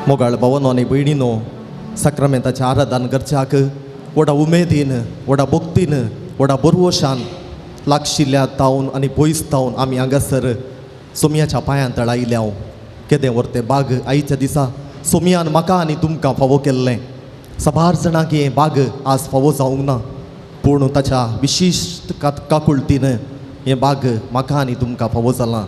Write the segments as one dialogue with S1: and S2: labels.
S1: मोगाळ भावनो आनी भयणीनो, सक्रामेंताचें आराधन करच्याक व्हडा उमेदीन, व्हडा भक्तीन, व्हडा बरवशान लागशिल्ल्या तावन आनी पयस तावन आमी हांगासर सोमयाच्या पांयां तळ आयल्या. केदें व्हरतें बाग आयच्या दिसा सोमयान म्हाका आनी तुमकां फावो केल्लें. सबार जाणांक हें बाग आज फावो जावंक ना, पूण ताच्या विशिश्ट काकुळटीन हें बाग म्हाका आनी तुमकां फावो जालां.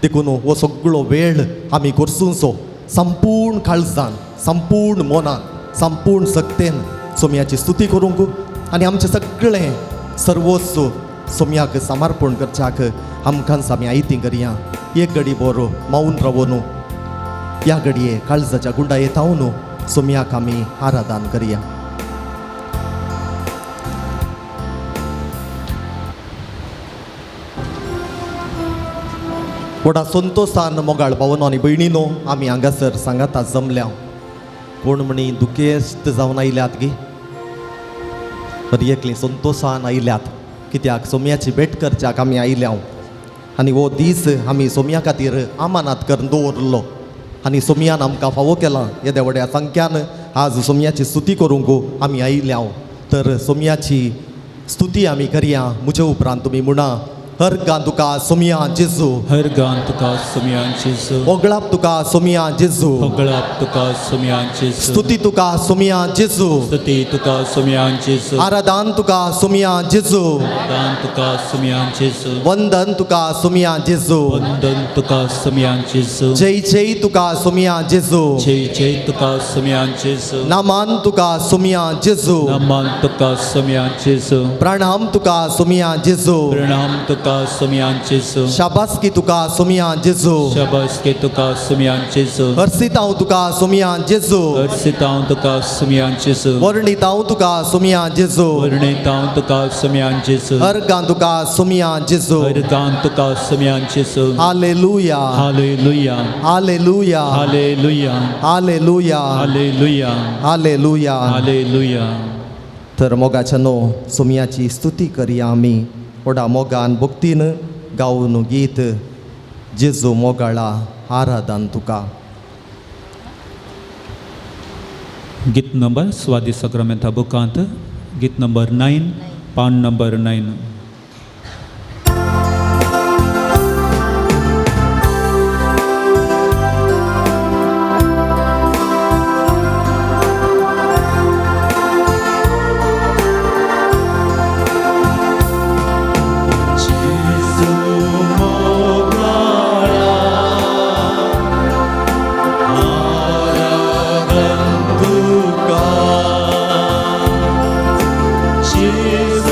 S1: देखून हो सगळो वेळ आमी करसूंचो संपूर्ण काळजान, संपूर्ण मोनान, संपूर्ण सक्तेन सोमयाची स्तुती करूंक आनी आमचें सगळें सर्वस्व सोमयाक समर्पण करच्याक आमकांच आमी आयती करया. एक घडी बरो मौन रावून ह्या घडये काळजाच्या गुंडाये तावन सोमयाक आमी आराधन करया. व्हडा संतोशान मोगाळ भावनो आनी भयणीनो, आमी हांगासर सांगाता जमल्या. कोण म्हणी दुखेस्त जावन आयल्यात गे, एकली संतोशान आयल्यात, कित्याक सोमयाची भेट करच्याक आमी आयल्या. आनी हो दीस आमी सोमया खातीर आमानात करून दवरलो आनी सोमयान आमकां फावो केला. येद्या व्हड्या संख्यान आज सोमयाची स्तुती करूंक आमी आयल्या. तर सोमयाची स्तुती आमी करया. म्हजे उपरांत तुमी म्हणा, हर गान तुका सोमया जेजू,
S2: हर गान तुका सोमया जेजू,
S1: ओगळाप तुका सोमया जेजू,
S2: ओगळाप तुका सोमया जेजू,
S1: स्तुती तुका सोमया जेजू,
S2: स्तुती तुका सोमया जेजू,
S1: आराधन तुका सोमया जेजू,
S2: दान तुका सोमया जेजू,
S1: वंदन तुका सोमया जेजू,
S2: वंदन तुका सोमया जेजू,
S1: जय जय तुका सोमया जेजू,
S2: जय जय तुका सोमया जेजू,
S1: नामान तुका सोमया जेजू,
S2: नमन तुका सोमया जेजू,
S1: प्रणाम तुका सोमया जेजू,
S2: प्रणाम तुका सोमया जेजू,
S1: शाबासकी तुका सोमया जेजू,
S2: शाबासकी तुका सोमया जेजू,
S1: हर्षितांव तुका सोमया जेजू,
S2: हर्षितांव तुका सोमया जेजू,
S1: वर्णितांव तुका सोमया जेजू,
S2: वर्णितांव तुका सोमया जेजू,
S1: अर्गां तुका सोमया जेजू.
S2: हर गान तुका सोमया जेजू.
S1: Hallelujah,
S2: hallelujah,
S1: hallelujah,
S2: hallelujah,
S1: hallelujah,
S2: hallelujah,
S1: hallelujah.
S2: Hallelujah.
S1: तर मोगाच्या नो सोमयाची स्तुती करया आमी. व्हडा मोगान भक्तीन गावन गीत जेजू मोगाळा आराधन तुका.
S2: गीत नंबर स्वादी सक्रामेंता बुकांत गीत नंबर 9, पान नंबर 9.
S1: Jesus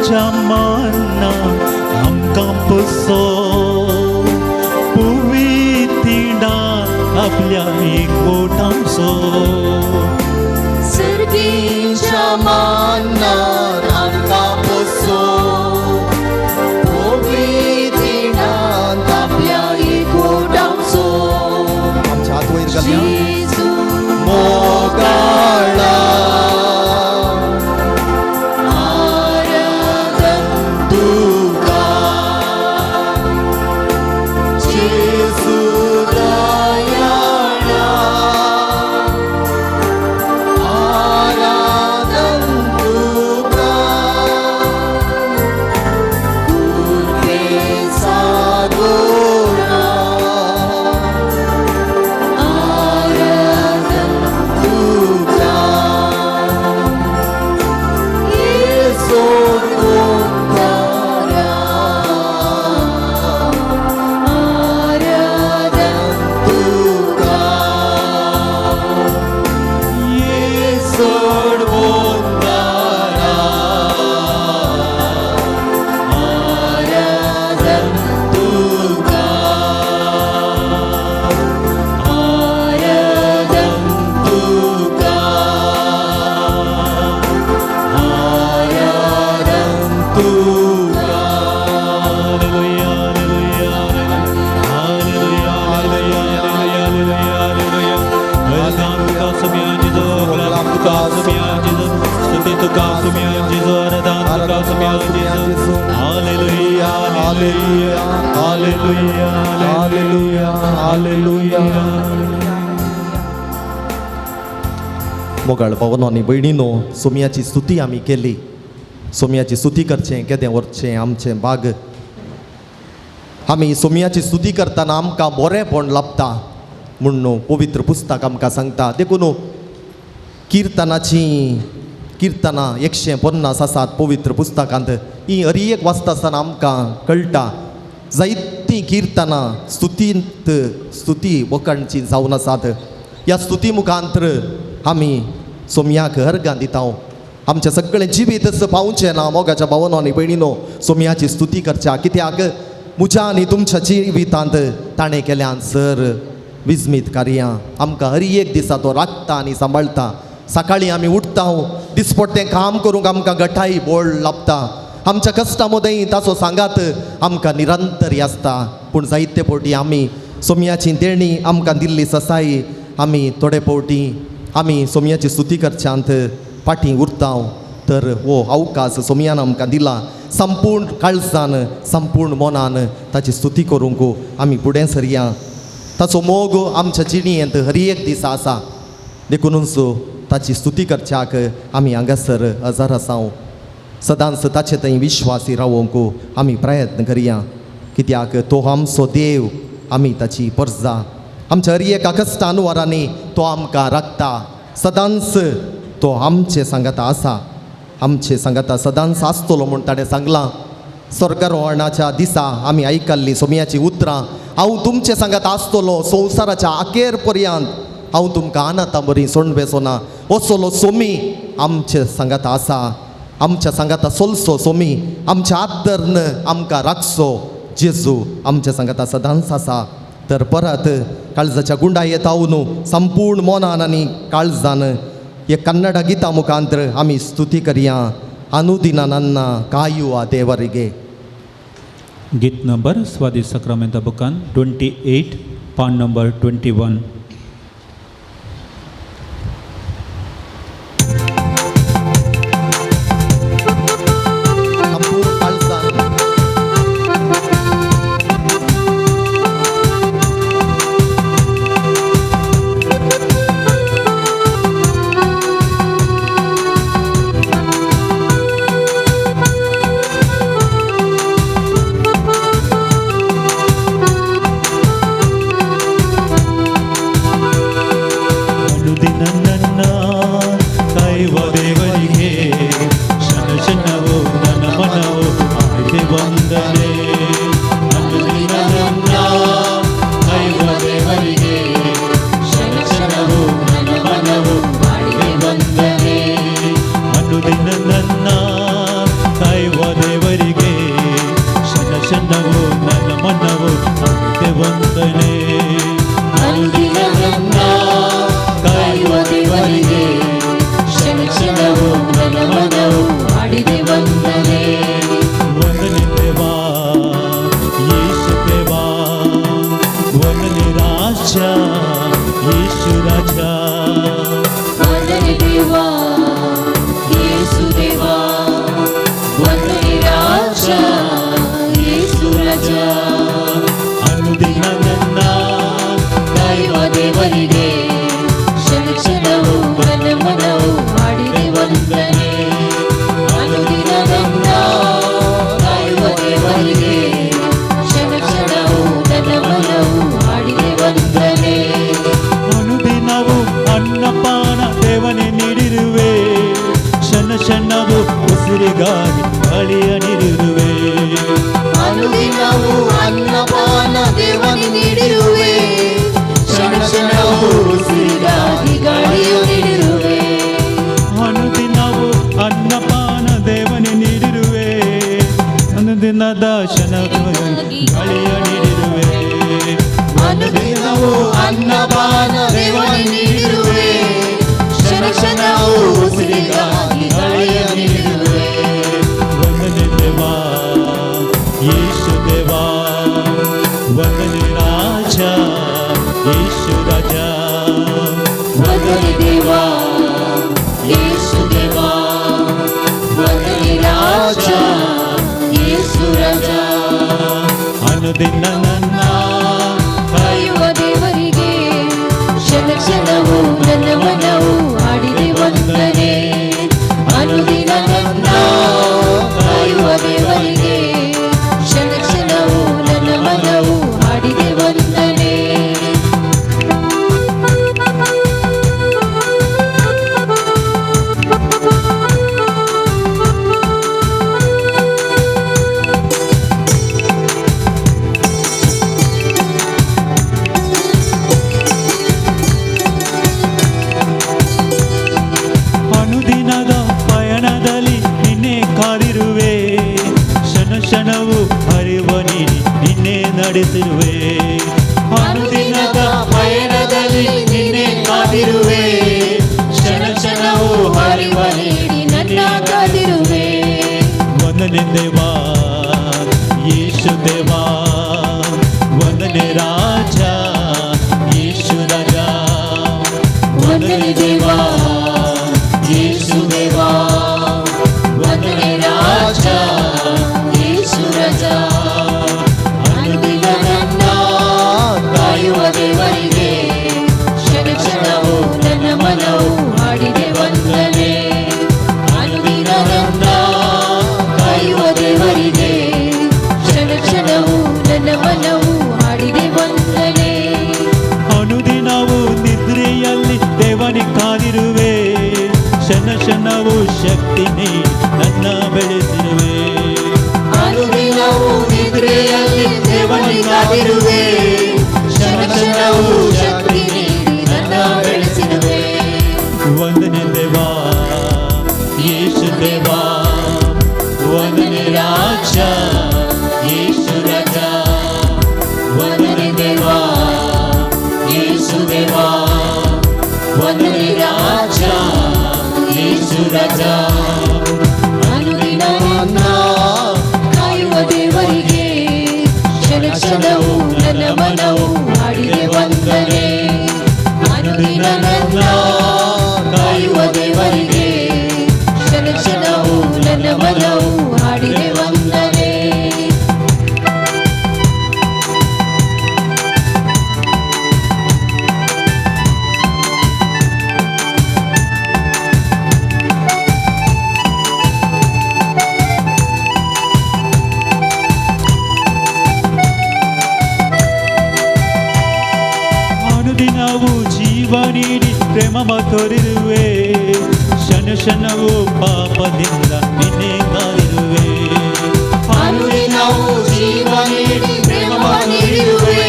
S2: जमाना आमकां पसो पुवी तिडा आपल्या एकवटांचो
S1: सर्गीच्या मान्नार आमकां बसो पवित्रांत आपल्या एकवटांचो आमच्या हात वयर घालया मोगाळा आराधन तुका जेजू दयाळा आराधन तुका कुर्तेचा गोरा आराधन तुका येसो तुकारा आराधन तुका येसोड बोंदारा आराधन तुका आराधन तुका आराधन तुका मोगाळ भावनो आनी भयणीनो सोमयाची स्तुती आमी केली सोमयाची स्तुती करचें केदें व्हरचें आमचें भाग आमी सोमयाची स्तुती करतना आमकां बरेंपण लाभता म्हूण न्हू पवित्र पुस्तक आमकां सांगता देखून किर्तनां 150 आसात पवित्र पुस्तकांत ही हर एक वाचता आसतना आमकां कळटा जायतीं किर्तनां स्तुती वखणची जावन आसात ह्या स्तुती मुखांतर आमी सोमयाक अर्घां दिता आमचें सगळें जिवीत पावचें ना मोगाच्या भावनो आनी भयणीनो सोमयाची स्तुती करच्या कित्याक म्हज्या आनी तुमच्या जिवितांत ताणें केल्यान सर विस्मीत कार्यां आमकां हर एक दिसा तो राखता आनी सांबाळटा सकाळीं आमी उठता दिसपट्टें काम करूंक आमकां गठाई बोळ लाभता आमच्या कश्टा मदें ताचो सांगात आमकां निरंतरी आसता पूण जायते फावटी आमी सोमयाची देणी आमकां दिल्ली ससाई आमी थोडे फावटी आमी सोमयाची स्तुती करच्यांत फाटीं उरता तर हो अवकाश सोमयान आमकां दिला संपूर्ण काळजान संपूर्ण मनान ताची स्तुती करूंक आमी फुडें सरया ताचो मोग आमच्या जिणेंत हर एक दीस आसा देखूनच ताची स्तुती करच्याक आमी हांगासर हजर आसा सदांच ताचे थंय विश्वासी रावोंक आमी प्रयत्न करया कित्याक तो आमचो देव आमी ताची परजा आमच्या हर एका कश्टान वरांनी तो आमकां राखता सदांच तो आमचे सांगाता आसा आमचे सांगाता सदांच आसतलो म्हूण ताणें सांगलां स्वर्गारोहणाच्या दिसा आमी आयकल्लीं सोमयाची उतरां हांव तुमचे सांगात आसतलो संवसाराच्या आखेर पर्यंत हांव तुमकां आनाता बरी सोडून बेसोना असलो सोमी आमचे सांगाता आसा आमच्या सांगाता सोलसो सोमी आमच्या आदरन आमकां राखसो जेजू आमच्या सांगाता सदांच आसा तर परत काळजाच्या गुंडायेत हांव संपूर्ण मोनान आनी काळजान हे कन्नड गितां मुखांतर आमी स्तुती करया अनुदिना नन्न कायुवा देवरिगे
S2: गीत नंबर स्वादी सक्रामेंता बुकान 28 पान नंबर 21
S3: ನನ್ನ ಮನವು ಹಾಡಿದೆ ವಂದನೆ.
S2: ವಂದನೆ ದೇವಾ ಯೇಸು ದೇವಾ, ವಂದನೆ ರಾಜ ಯೇಸು ರಾಜ.
S3: ವಂದನೆ ದೇವಾ ಯೇಸು ದೇವಾ, ವಂದನೆ ರಾಜ ಯೇಸು ರಾಜ.
S2: ಅನುದಿನ ನನ್ನ
S3: ಕಾಯುವ ದೇವರಿಗೆ ಕ್ಷಣ ಕ್ಷಣವು ನನ್ನ ಮನವು ಹಾಡಿದೆ ವಂದನೆ. ಅನುದಿನ ನನ್ನ ಕಾಯುವ ದೇವರಿಗೆ ಕ್ಷಣ ಕ್ಷಣವು ನನ್ನ ಮನವು ಹಾಡಿದೆ ವಂದನೆ.
S2: ಅನುದಿನವು ಅನ್ನಪಾನ ದೇವನೇ ನೀಡಿರುವೆ, ಕ್ಷಣ ಕ್ಷಣವು ಉಸಿರಿಗಾಗಿ ಬಳಿಯ ನೀಡಿರುವೆ.
S3: ಅನುದಿನವು ಅನ್ನಪಾನ ದೇವನಿ ನೀಡಿರುವೆ, ಕ್ಷಣ ಕ್ಷಣವು ಉಸಿರಿಗಾಗಿ ಗಾಳಿಯು ನೀಡಿರುವೆ.
S2: ಅನುದಿನವು ಅನ್ನಪಾನ ದೇವನೇ ನೀಡಿರುವೆ, ಅನುದಿನದ ಕ್ಷಣವಾಗಿ ಬಳಿಯ ನೀಡಿರುವೆ.
S3: ಅನುದಿನವು ಅನ್ನಪಾನ ದೇವನಿ ನೀಡಿರುವೆ, ಕ್ಷಣ ಕ್ಷಣವು ಉಸಿರಿಗಾಗಿ ಗಾಳಿಯು ನೀಡಿರುವೆ.
S2: ವಂದನೆ ದೇವಾ ಯೇಸು ದೇವಾ, ವಂದನೆ ರಾಜ ಯೇಸು ರಾಜ.
S3: ವಂದನೆ ದೇವಾ ಯೇಸು ದೇವಾ, ವಂದನೆ ರಾಜ ಯೇಸು ರಾಜ.
S2: ಅನುದಿನ ನನ್ನ
S3: ಕಾಯುವ ದೇವರಿಗೆ ಕ್ಷಣ ಕ್ಷಣವು ನನ್ನ ಮನವು ಹಾಡಿದೆ ವಂದನೆ. ಅನುದಿನ ನನ್ನ ಕಾಯುವ ದೇವರಿಗೆ ಕ್ಷಣ ಕ್ಷಣವು ನನ್ನ ಮನವು ಹಾಡಿದೆ ವಂದನೆ.
S2: ಅನುದಿನದ ಪಯಣದಲ್ಲಿ ನಿನ್ನೆ ಕಾದಿರುವೆ, ಕ್ಷಣ ಕ್ಷಣವು ಹರಿವ ನೀಡಿ ನಿನ್ನೆ ನಡೆಸಿರುವೆ.
S3: ಅನುದಿನದ ಪಯಣದಲ್ಲಿ ನಿನ್ನೆ ಕಾದಿರುವೆ, ಕ್ಷಣ ಕ್ಷಣವು ಹರಿವ ನೀಡಿ ನನ್ನ ಕಾದಿರುವೆ.
S2: ವಂದನೆ ದೇವಾ ಯೇಸು ದೇವಾ, ವಂದನೆ ರಾಜ ಯೇಸು ರಾಜ.
S3: ವಂದನೆ ದೇವಾ ಯೇಸು ದೇವಾ, ವಂದನೆ ರಾಜ ಯೇಸು ರಾಜ. ಅನುದಿನ ನನ್ನ ಕಾಯುವ ದೇವರಿಗೆ ಕ್ಷಣ ಕ್ಷಣವು ನನ್ನ ಮನವು ಹಾಡಿದೆ ವಂದನೆ. ಅನುದಿನ ನನ್ನ ಕಾಯುವ ದೇವರಿಗೆ ಕ್ಷಣ ಕ್ಷಣವು ನನ್ನ ಮನವು ಹಾಡಿದೆ ವಂದನೆ.
S2: ಅನುದಿನವು ನಿದ್ರೆಯಲ್ಲಿ ದೇವನಿ ಕಾದಿರುವೆ, ಕ್ಷಣ ಕ್ಷಣವು ಶಕ್ತಿ ನೀಡಿ ನನ್ನ ಬೆಳೆಸಿರುವೆ.
S3: ಅನುದಿನವು ನಿದ್ರೆಯಲ್ಲಿ ದೇವನಿ ಕಾದಿರುವೆ, ಕ್ಷಣ ಕ್ಷಣವು ಶಕ್ತಿ ನೀಡಿ ನನ್ನ ಬೆಳೆಸಿರುವೆ.
S2: ವಂದನೆ ದೇವಾ ಯೇಸು ದೇವಾ, ವಂದನೆ ರಾಜ ಯೇಸು ರಾಜ.
S3: ವಂದನೆ ದೇವಾ ಯೇಸು ದೇವಾ, ವಂದನೆ ರಾಜ ಯೇಸು ರಾಜ. ಅನುದಿನ ನನ್ನ ಕಾಯುವ ದೇವರಿಗೆ ಕ್ಷಣ ಕ್ಷಣವು ನನ್ನ ಮನವು ಹಾಡಿದೆ ವಂದನೆ. ಅನುದಿನ ನನ್ನ ಕಾಯುವ ದೇವರಿಗೆ ಕ್ಷಣ ಕ್ಷಣವು ನನ್ನ ಮನವು ಹಾಡಿದೆ ವಂದನೆ.
S2: ಅನುದಿನವು ಜೀವ ನೀಡಿ ಪ್ರೇಮ ತೋರಿರುವೆ, ಕ್ಷಣ ಕ್ಷಣವು ಪಾಪದಿಂದ ನಿನ್ನೆ ಕಾದಿರುವೆ.
S3: ಅನುದಿನವು ಜೀವ ನೀಡಿ ಪ್ರೇಮ ನೀಡಿರುವೆ,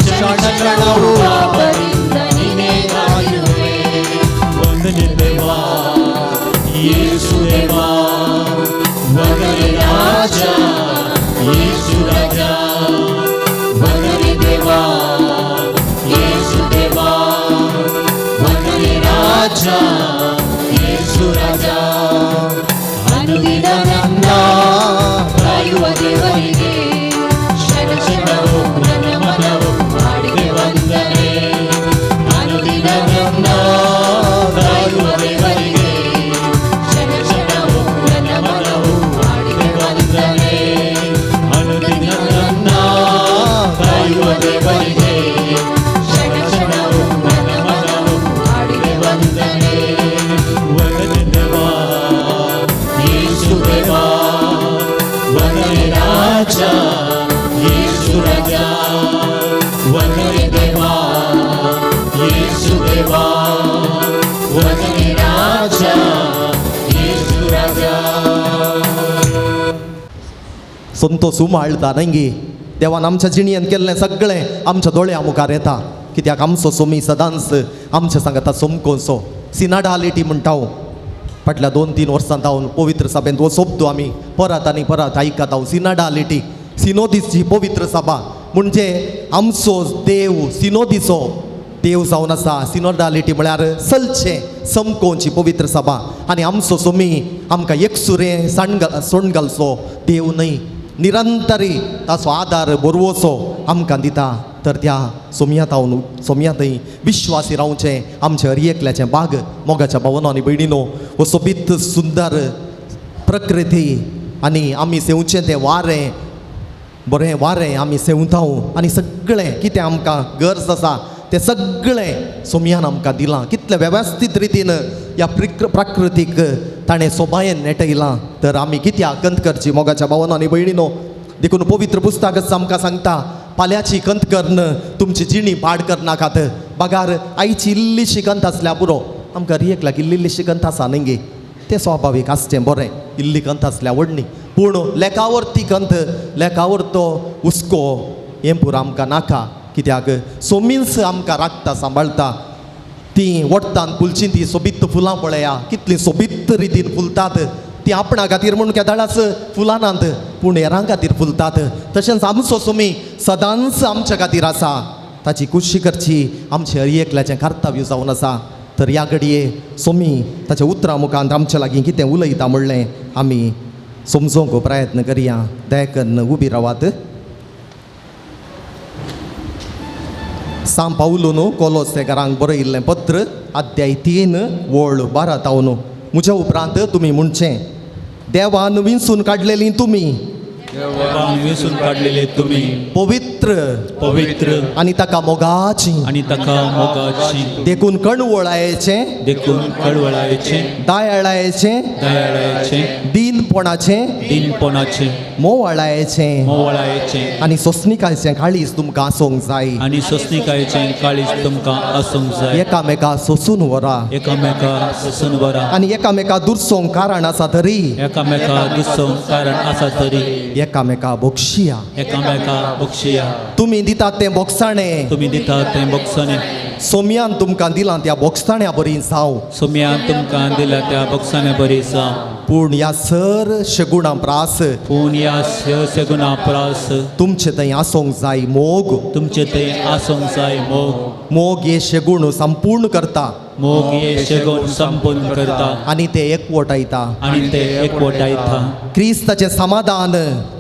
S3: ಕ್ಷಣ ಕ್ಷಣವು ಪಾಪದಿಂದ ನಿನ್ನೆ ಕಾದಿರುವೆ.
S2: ವಂದನೆ ದೇವಾ ಯೇಸು ದೇವಾ, ವಂದನೆ ರಾಜ ಯೇಸು ರಾಜ.
S3: ವಂದನೆ ದೇವಾ ಯೇಸು ದೇವಾ, ವಂದನೆ ರಾಜ ಯೇಸು ರಾಜ. राजा येशू राजा वगणे देवा येशू देवा वगणे राजा येशू राजा
S1: संतोष उमाळटा न्ही देवान आमच्या जिणयेंत केल्लें सगळें आमच्या दोळ्या मुखार येता कित्याक आमचो सोमी सदांच आमच्या सांगाता सोमकोसो सिनाडालिटी म्हणटा हांव फाटल्या 2-3 वर्सां जावन पवित्र सभेंत हो शब्द आमी परत आनी परत आयकता हांव सिनाडालिटी सिनोदीसची पवित्र सभा म्हणजे आमचो देव सिनोदीचो देव जावन आसा सिनोडालिटी म्हळ्यार सलचें समकोवची पवित्र सभा आनी आमचो सोमी आमकां एकसुरें सोंड घालचो देव न्हय निरंतरी ताचो आदार बरवोसो आमकां दिता तर त्या सोमयातय विश्वासी रावचें आमचे हर एकल्याचें भाग मोगाच्या भावनो आनी भयणीनो हो सोबीत सुंदर प्रकृती आनी आमी सेवचें तें वारें बरें वारें आमी सेवतांव आनी सगळें कितें आमकां गरज आसा तें सगळें सोमयान आमकां दिलां कितले वेवस्थीत रितीन ह्या प्राकृतीक ताणें सोबायेन नेटयलां तर आमी कित्याक कंत करची मोगाच्या भावनो आनी भयणीनो देखून पवित्र पुस्तक आमकां सांगता फाल्यांची कंत करन तुमची जिणी पाड करनाकात बागार आयची इल्लीशी कंत आसल्या पुरो आमकां रियेकल्याक इल्लीशी कंत आसा न्ही तें स्वाभावीक आसचें बरें इल्ली कंत आसल्या व्हडली पूण लेखावर ती कंत लेखावर तो हुस्को हें पुरो आमकां नाका कित्याक सोमीच आमकां राखता सांबाळटा ती वट्टान फुलची ती सोबीत फुलां पळया कितलीं सोबीत रितीन फुलतात ती आपणा खातीर म्हूण केदाळाच फुलानात पूण हेरां खातीर फुलतात तशेंच आमचो सोमी सदांच आमच्या खातीर आसा ताची कुशी करची आमचे हर एकल्याचें कर्तव्य जावन आसा तर ह्या घडये सोमी ताच्या उतरां मुखांत आमच्या लागीं कितें उलयता म्हणलें आमी समजोवंक प्रयत्न करया दयकन उबी रावात सांग पावलो कोलोसेकारांक बरयल्लें पत्र अध्याय 3 वळ 12 तावन म्हज्या उपरांत तुमी म्हणचें देवान विंचून काडलेलीं तुमी
S2: देवान वेंचून काडलेले तुमी
S1: पवित्र
S2: पवित्र
S1: आनी ताका मोगाची
S2: आनी ताका मोगाची
S1: देखून कणवळायेचें
S2: देखून कळवळायेचे
S1: दयाळायेचें
S2: दयाळायेचे
S1: दीनपणाचें
S2: दिनपणाचे
S1: मोवाळायेचें
S2: मोवळायेचे
S1: आनी सोंसणिकायेचें काळीज तुमकां आसूंक जाय
S2: आनी सोंसणिकायेचे काळीज तुमकां आसूंक जाय
S1: एकामेका सोंसून व्हरा
S2: एकामेका सोंसून व्हरा
S1: आनी एकामेका दुर्सोंक कारण आसा तरी
S2: एकामेका दुसोंक कारण आसा तरी
S1: एकामेका बक्षिया
S2: एकामेका बक्षिया
S1: तुमी दितात तें बोगसाणें
S2: तुमी दिता तें बक्षाने
S1: सोमयान तुमकां दिलां त्या बोगसाण्या बरी जावं
S2: सोम्यान तुमकां दिल्या त्या बक्षाने बरी जावं
S1: पूण ह्या सर शगुणां प्रास
S2: पूण ह्या सेगुणा प्रास
S1: तुमचे थंय आसूंक जाय मोग
S2: तुमचे ते आसूंक जाय मोग
S1: मोग हे शेगूण संपूर्ण करता
S2: मोग हे शेगूण संपूर्ण करता
S1: आनी ते एकवटायता
S2: आनी ते एकवटायता
S1: क्रिस्ताचें समाधान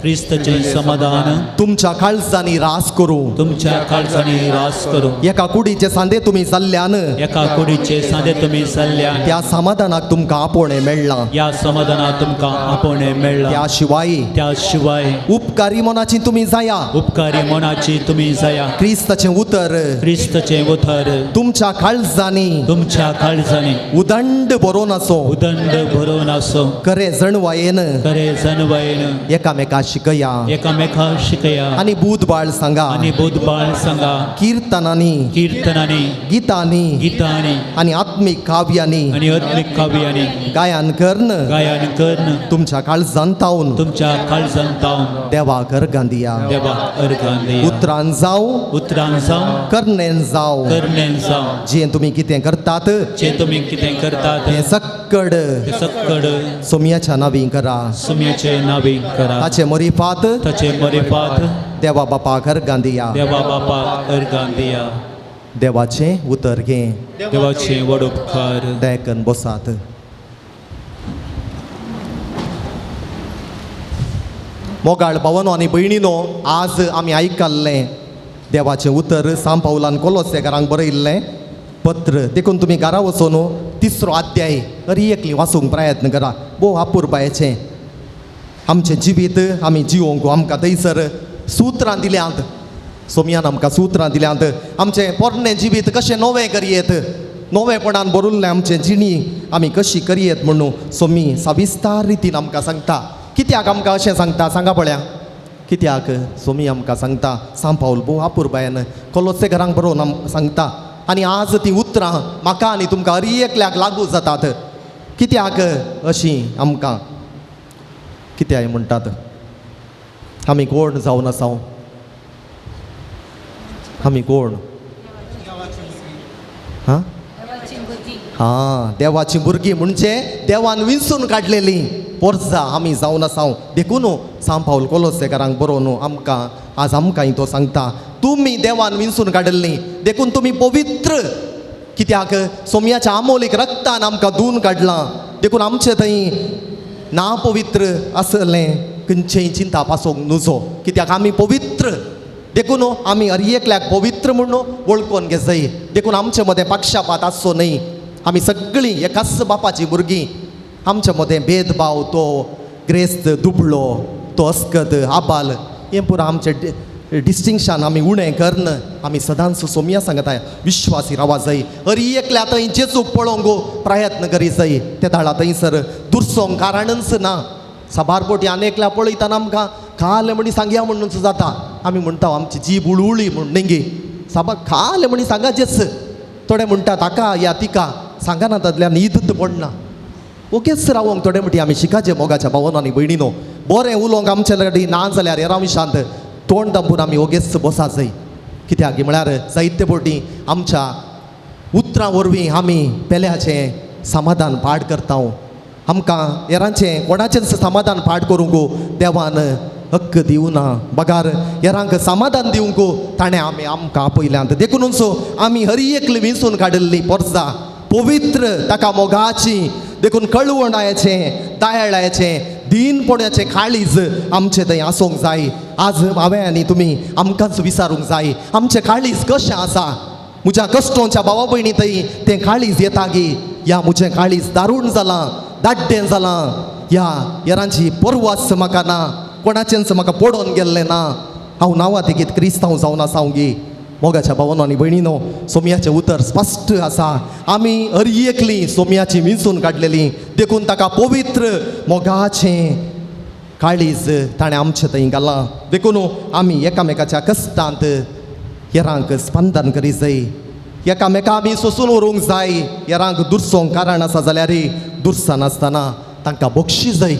S2: क्रिस्ताचें समाधान
S1: तुमच्या काळजांनी रास करूं
S2: तुमच्या काळजांनी रास करूं
S1: एका कुडीचे सांदे तुमी जाल्ल्यान
S2: एका कुडीचे सांदे तुमी जाल्ल्या
S1: त्या समाधानाक तुमकां आपोणें मेळ्ळां
S2: या समाधानात तुमकां आपोवणें मेळ्ळां
S1: त्या शिवाय
S2: त्या शिवाय
S1: उपकारी मनाची तुमी जाया
S2: उपकारी मनाची तुमी जाया
S1: क्रिस्ताचें उतर
S2: क्रिस्ताचें उतर
S1: तुमच्या काळजांनी
S2: तुमच्या काळजांनी
S1: उदंड बरोवन आसो
S2: उदंड भरून आसो
S1: खरे जणवायेन
S2: खरे जनवायेन
S1: एकामेका शिकया
S2: एकामेका शिकया
S1: आनी बुधबाळ सांगा
S2: आनी बुधबाळ सांगा
S1: कीर्तनांनी
S2: कीर्तनांनी
S1: गितांनी
S2: गितांनी
S1: आनी आत्मीक काव्यांनी
S2: आनी आत्मीक काव्यांनी
S1: गायन करन
S2: गायन कर्ण
S1: तुमच्या काळजांत तावन
S2: तुमच्या काळजांत तावन
S1: देवाक अर्घां दिया
S2: देवा अर्घान दिया
S1: उतरान जावं
S2: उतरान जावं
S1: कर्णेन जावं
S2: कर्णेन जावं
S1: जें तुमी कितें करतात
S2: जे तुमी कितें करतात
S1: तें सक्कड
S2: ते सक्कड
S1: सोमयाच्या नांवी करा
S2: सुम्याचे नावी करा
S1: ताचे मरिफात
S2: ताचे मरेपात
S1: देवा बापाक अर्घां दिया
S2: देवा बापाक अर्घान दिया
S1: देवाचें उतर घे
S2: देवाचे व्हड उपकार
S1: दयकन बसात मोगाळ भावनो आनी भयणीनो आज आमी आयकल्लें देवाचें उतर सांब पावलान कोलोसेकारांक बरयल्लें पत्र देखून तुमी घरा वचून 3रो अध्याय एकली वाचूंक प्रयत्न करा भोव अपुरबायेचें आमचें जिवीत आमी जिवोवंक आमकां थंयसर सुत्रां दिल्यांत सोमयान आमकां सुत्रां दिल्यांत आमचें पोरणें जिवीत कशें नवें करयेत नवेपणान बरयल्लें आमचें जिणी आमी कशी करयेत म्हणून सोमी सविस्तार रितीन आमकां सांगता कित्याक आमकां अशें सांगता सांगा पळया कित्याक सोमी आमकां सांगता सांत पावल भोव आपुरबायन कोलोसे घरांक बरोवन सांगता आनी आज ती उतरां म्हाका आनी तुमकां हर एकल्याक लागू जातात कित्याक अशीं आमकां कित्याय म्हणटात आमी कोण जावन आसाव आमी कोण हां हां देवाची भुरगीं म्हणजे देवान विंचून काडलेलीं पोरसां आमी जावन आसाव देखून सांत पावल कोलोसेकारांक बरोवन आमकां आज आमकांय तो सांगता तुमी देवान विंचून काडिल्लीं देखून तुमी पवित्र कित्याक सोमयाच्या आमोलीक रक्तान आमकां धुवन काडलां देखून आमचे थंय ना पवित्र आसलें खंयचेय चिंता पासोंक नजो कित्याक आमी पवित्र देखून आमी हर एकल्याक पवित्र म्हणून वळखून घे जाय देखून आमचे मदें पक्षपात आसचो न्ही आमी सगळीं एकाच बापाची भुरगीं आमचे मदें भेदभाव तो ग्रेस्त दुबळो तो अस्कत आबाल हें पुरो आमचें डिस्टिंक्शन आमी उणें करन आमी सदांच सोमया सांगताय विश्वासी रावा जाय हर एकल्या थंय जेजूक पळोवंक प्रयत्न करी जाय ते धाडा थंयसर दुरसोंक कारणच ना साबार पोटी आनेकल्या पळयतना आमकां खाले म्हणी सांगया म्हणूनच जाता आमी म्हणटा आमची जीब उळुळी म्हण नेंगे साबार खाले म्हणी सांगाचेच थोडे म्हणटा ताका या तिका सांगाना तातल्यान ईदत पडना ओकेच रावोंक थोडे म्हणटी आमी शिकाचे मोगाच्या भावन आनी भयणीनो बरें उलोवंक आमचे कडेन ना जाल्यार हेरां विशांत तोंड दांपून आमी ओगेच बसा जाय कित्याक म्हळ्यार जायते पोटी आमच्या उतरां वरवीं आमी पेल्याचें समाधान पाड करता आमकां हेरांचें कोणाचें समाधान पाड करूंक देवान हक्क दिवना बगार हेरांक समाधान दिवंक ताणें आमकां आपयल्यांत देखूनच आमी हर एकली विंचून काडिल्लीं पोरसां पवित्र ताका मोगाची देखून कळवणाचें दयाळाचें दीनपणाचें काळीज आमचें थंय आसूंक जाय आज हांवें आनी तुमी आमकांच विचारूंक जाय आमचें काळीज कशें आसा म्हज्या कश्टोच्या भावा भयणी थंय तें काळीज येता गे या म्हजें काळीज दारूण जालां दाड्डें जालां ह्या हेरांची परवास म्हाका ना कोणाचेंच म्हाका पडोवन गेल्लें ना हांव नांवां तेगीत क्रिस्तांव जावन आसां गे मोगाच्या भावानो आनी भयणीनो सोमयाचें उतर स्पश्ट आसा आमी हर एकलीं सोमयाची विंचून काडलेलीं देखून ताका पवित्र मोगाचें काळीज ताणें आमचे थंय घालां देखून आमी एकामेकाच्या कश्टांत हेरांक स्पंदन करी जाय एकामेका आमी सोंसून व्हरूंक जाय हेरांक दुरसोंक कारण आसा जाल्यार दुरसां नासतना तांकां बक्षी जाय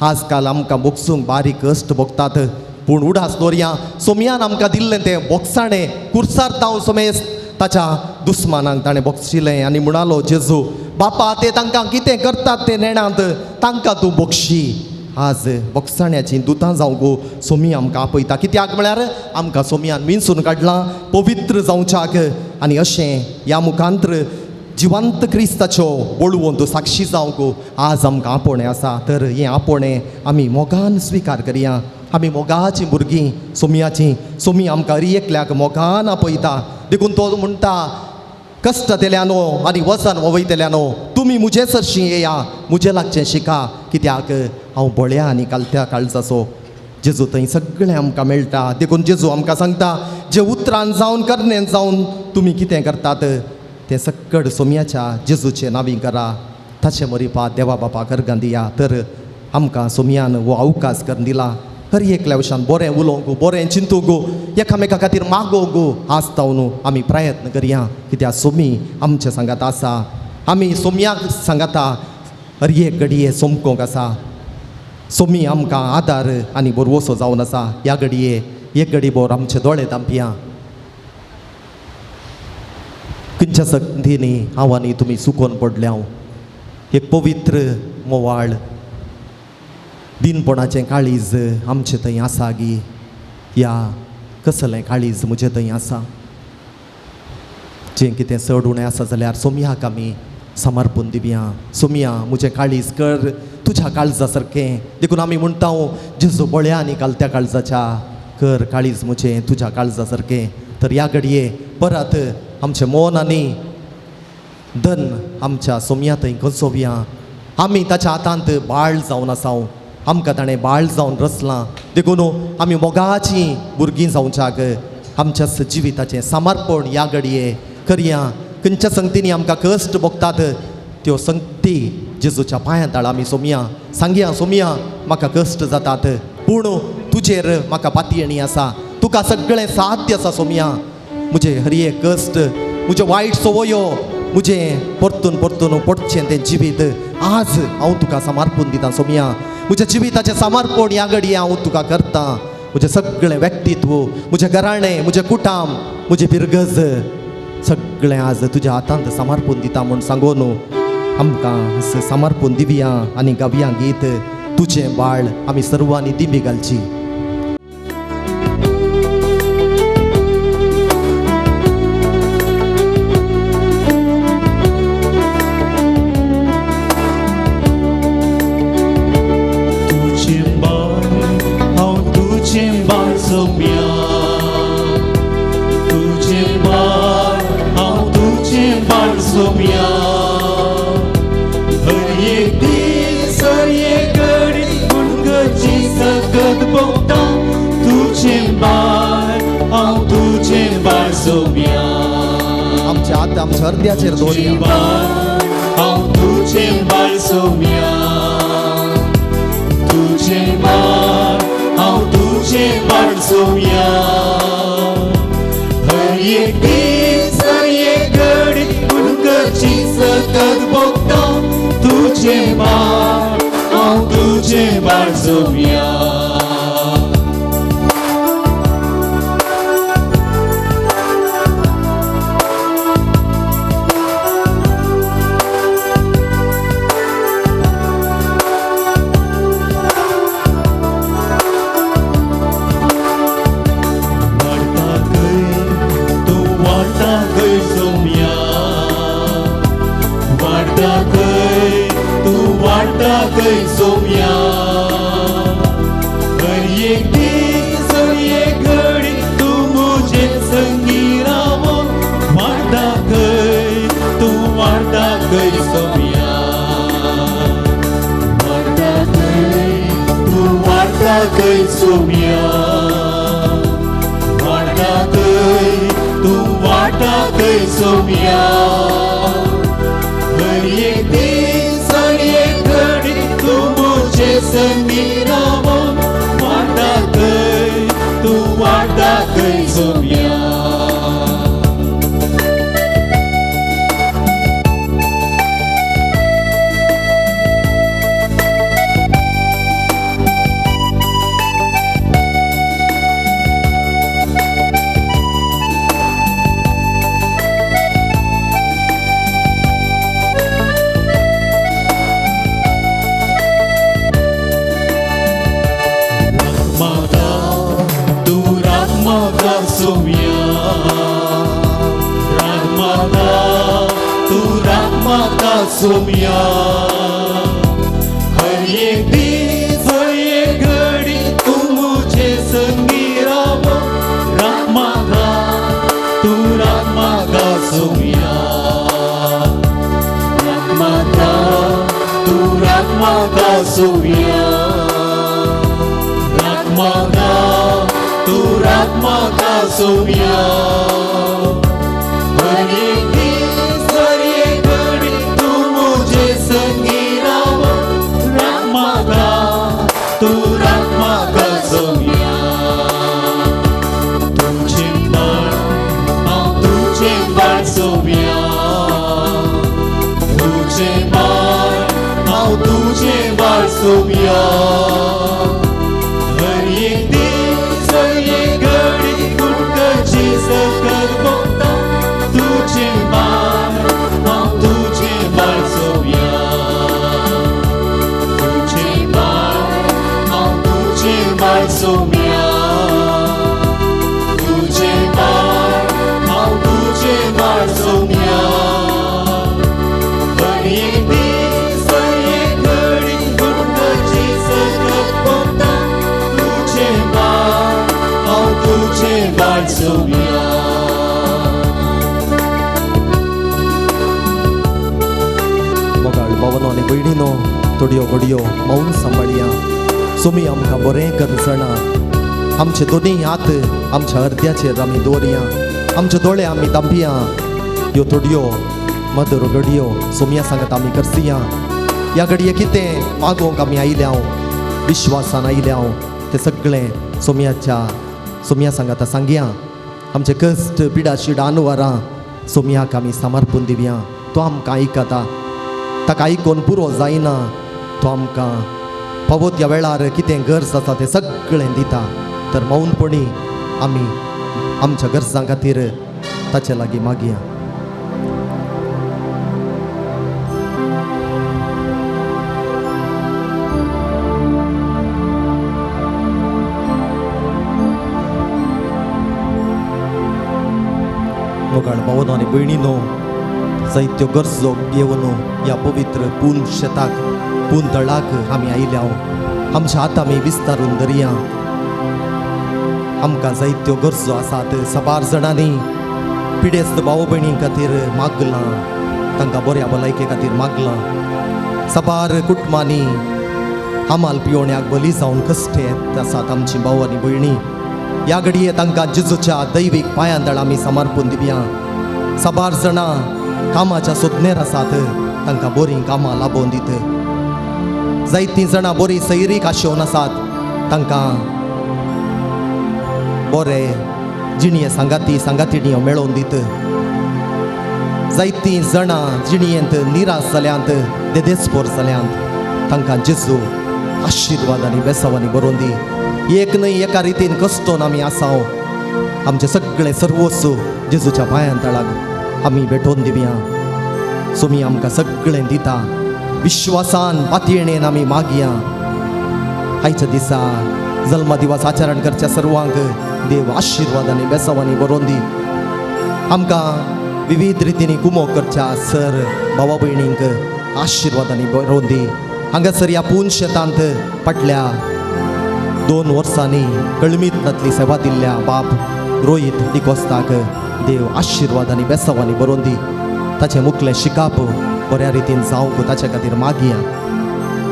S1: आज काल आमकां बोगसूंक बारीक कश्ट भोगतात पूण उडास दर्या सोमयान आमकां दिल्लें तें बोगसाणें कुर्सार तावन सोमेस ताच्या दुस्मानांक ताणें बोगशिलें आनी म्हणालो जेजू बापा ते तांकां कितें करतात ते नेणांत तांकां तूं बक्षी आज बोगसाण्याची दुतां जावंक सोमी आमकां आपयता कित्याक म्हळ्यार आमकां सोमयान विंचून काडलां पवित्र जावच्याक आनी अशें ह्या मुखांत्र जिवंत क्रिस्ताच्यो बळवंत साक्षी जावंक आज आमकां आपोणें आसा तर हें आपोणें आमी मोगान स्विकार करया आमी मोगाचीं भुरगीं सोमयाचीं सोमी आमकां हर एकल्याक मोगान आपयता देखून तो म्हणटा कश्ट तेल्यानो आनी वचन वयतल्यानो तुमी मुजे सरशीं येया मुजे लागचें शिका कित्याक हांव बळ्या आनी कालत्या काळजाचो जेजू थंय सगळें आमकां मेळटा देखून जेजू आमकां सांगता जे उतरान जावन करण्यान जावन तुमी कितें करतात तें सक्कड सोमयाच्या जेजूचें नांवी करा ताचे मरिपा देवा बापाक अर्गां दिया तर आमकां सोमयान हो अवकाश करून दिला हर एकल्या विशयान बरें उलोवंक बरें चिंतूंक एकामेका खातीर मागोवंक आसतावन आमी प्रयत्न करया कित्याक सोमी आमच्या सांगात आसा आमी सोमयाक सांगता हर एक घडये सोमकोंक आसा सोमी आमकां आदार आनी बरवोसो जावन आसा ह्या घडये एक घडी बोर आमचे दोळे धांपया खंयच्या संधींनी हांव आनी तुमी सुकोवन पडल्या एक पवित्र मोवाळ दिनपणाचें काळीज आमचे थंय आसा गी या कसलें काळीज म्हजे थंय आसा जें कितें चड उणें आसा जाल्यार सोमयाक आमी समर्पण दिवया सोमया म्हजें काळीज कर तुज्या काळजा सारकें देखून आमी म्हणटा जेजू बळ्या आनी कालत्या काळजाच्या कर काळीज म्हजें तुज्या काळजा सारकें तर ह्या घडये परत आमचें मन आनी धन आमच्या सोमया थंय कसोवया आमी ताच्या हातांत बाळ जावन आसा आमकां ताणें बाळ जावन रचलां देखून आमी मोगाचीं भुरगीं जावच्याक आमच्या जिविताचें समर्पण ह्या घडये करया खंयच्या संगतींनी आमकां कश्ट भोगतात त्यो संगती जेजूच्या पांयांत धाड आमी सोमया सांगया सोमया म्हाका कश्ट जातात पूण तुजेर म्हाका पातयणी आसा, तुका सगळें साध्य आसा सोम्या. म्हजे हर एक कश्ट, म्हज्यो वायट सवयो, म्हजें परतून परतून पडचें तें जिवीत आज हांव तुका समर्पून दितां सोम्या. म्हज्या जिविताचें समर्पण ह्या घडये हांव तुका करतां. म्हजें सगळें व्यक्तित्व, म्हजें घराणें, म्हजें कुटाम, म्हजी बिरगज सगळें आज तुज्या हातांत समर्पून दिता म्हूण सांगून आमकां समर्पून दिवया आनी गावया गीत तुजें बाळ आमी सर्वांनी दिमी घालची.
S3: तुझें बाळ हांव तुझें बाळ सोम्या. तुझें बाळ हांव तुझें बाळ सोम्या. हर एक दीस हर एक घडी गुणगची सकत भोगता. तुझें बाळ हांव तुझें बाळ सोम्या.
S1: आमच्या हात आमच्या हृदयाचेर
S3: तुझें
S1: दवरया.
S3: बाळ हांव तुझें बाळ सोम्या. तुझें बाळ हांव तुझें बाळ सोम्या. हर एक दीस हर एक घडी गुणगची सकत भोगता. तुझें बाळ हांव तुझें बाळ सोम्या. गई सोम्या. हर एक दीस हर एक घडी तू मुझे संगी रावो. वाटा गई तू वाटा गई सोम्या. वाटा गई तू वाटा गई सोम्या. वाटा गई तू वाटा गई सोम्या. हर एक दीस हर एक घडी तू मुझे संगी रावो. वाटा गई तू वाटा गई सोम्या. सोम्या. रागमाता तू रागमाता सोम्या. हर एक दीस हर एक घडी तू मुझे संगी रावो. रागमाता तू रागमाता सोम्या. रागमाता तू रागमाता सोम्या. रागमाता तू रागमाता सोम्या. हर एक दीस हर एक घडी तू मुझे संगी रावो. रागमाता तू रागमाता सोम्या. तुझें बाळ हांव तुझें बाळ सोम्या. तुझें बाळ हांव तुझें बाळ सोम्या. हर एक दीस हर एक घडी गुणगची सकत भोगता. तुझें बाळ हांव तुझें बाळ सोम्या. तुझें बाळ हांव तुझें बाळ सोम्या. तुझें बाळ हांव तुझें बाळ सोम्या. हर एक दीस हर एक घडी गुणगची सकत भोगता. तुझें बाळ हांव तुझें बाळ सोम्या.
S1: मोगाळ भावनो आनी भयणीनो, थोड्यो घडयो मौन सांबाळया. सोमी आमकां बरें करसणा. आमचे दोनूय हात आमच्या हृदयाचेर आमी दवरया. आमचे दोळे आमी धांपया. ह्यो थोड्यो मधुर घडयो सोम्या सांगत आमी करसिया. ह्या घडये कितें मागोवंक आमी आयल्या, विश्वासान आयल्या, तें सगळें सोमया सांगाता सांगया आमचे कश्ट पिडाची डानवारां सोमयाक आमी समर्पून दिवया. तो आमकां आयकता, ताका आयकून पुरो जायना. तो आमकां फावो त्या वेळार कितें गरज आसा तें सगळें दिता. तर मौनपणी आमी आमच्या गरजां खातीर ताचे लागीं मागया. मोगाळ भावनो आनी भयणीनो, जायत्यो गरजो घेवन ह्या पवित्र पून शेताक पून तळाक आमी आयल्या. आमच्या हात आमी विस्तारून धरया. आमकां जायत्यो गरजो आसात. साबार जाणांनी पिडेस्त भाव भयणी खातीर मागलां, तांकां बऱ्या भलायके खातीर मागलां. साबार कुटुंबांनी आमाल पियोण्याक बली जावन कश्ट आसात आमची भाव आनी भयणी. ह्या घडये तांकां जेजूच्या दैवीक पांयांतळ आमी समर्पून दिवया. साबार जाणां कामाच्या सोदनेर आसात, तांकां बरीं कामां लाबोवन दित. जायतीं जाणां बरी सैरीक आशेवन आसात, तांकां बरें जिणये सांगातिणयो मेळोवन दित. जायतीं जाणां जिणयेंत निराश जाल्यांत, देदेस्पोर जाल्यांत, तांकां जेजू आशिर्वाद आनी बेसावांनी बरोवन दी. एक न्हय एका रितीन कश्टोन आमी आसाव. आमचें सगळें सर्वस्व जेजूच्या पांयांतळाक आमी भेटोवन दिवया. सोमी आमकां सगळें दिता. विश्वासान पातयेणेन आमी मागया. आयच्या दिसा जल्म दिवस आचरण करच्या सर्वांक देव आशिर्वाद आनी बेसावांनी बरोवन दी. आमकां विविध रितींनी कुमो करच्या सर भावा भयणींक आशिर्वादांनी बरोवन दी. हांगासर ह्या पून शेतांत फाटल्या 2 वर्सांनी कळमीतनांतली सेवा दिल्ल्या बाब रोहीत डिकोस्ताक देव आशिर्वाद आनी बेसावांनी बरोवन दी. ताचें मुखलें शिकाप बऱ्या रितीन जावंक ताचे खातीर मागया.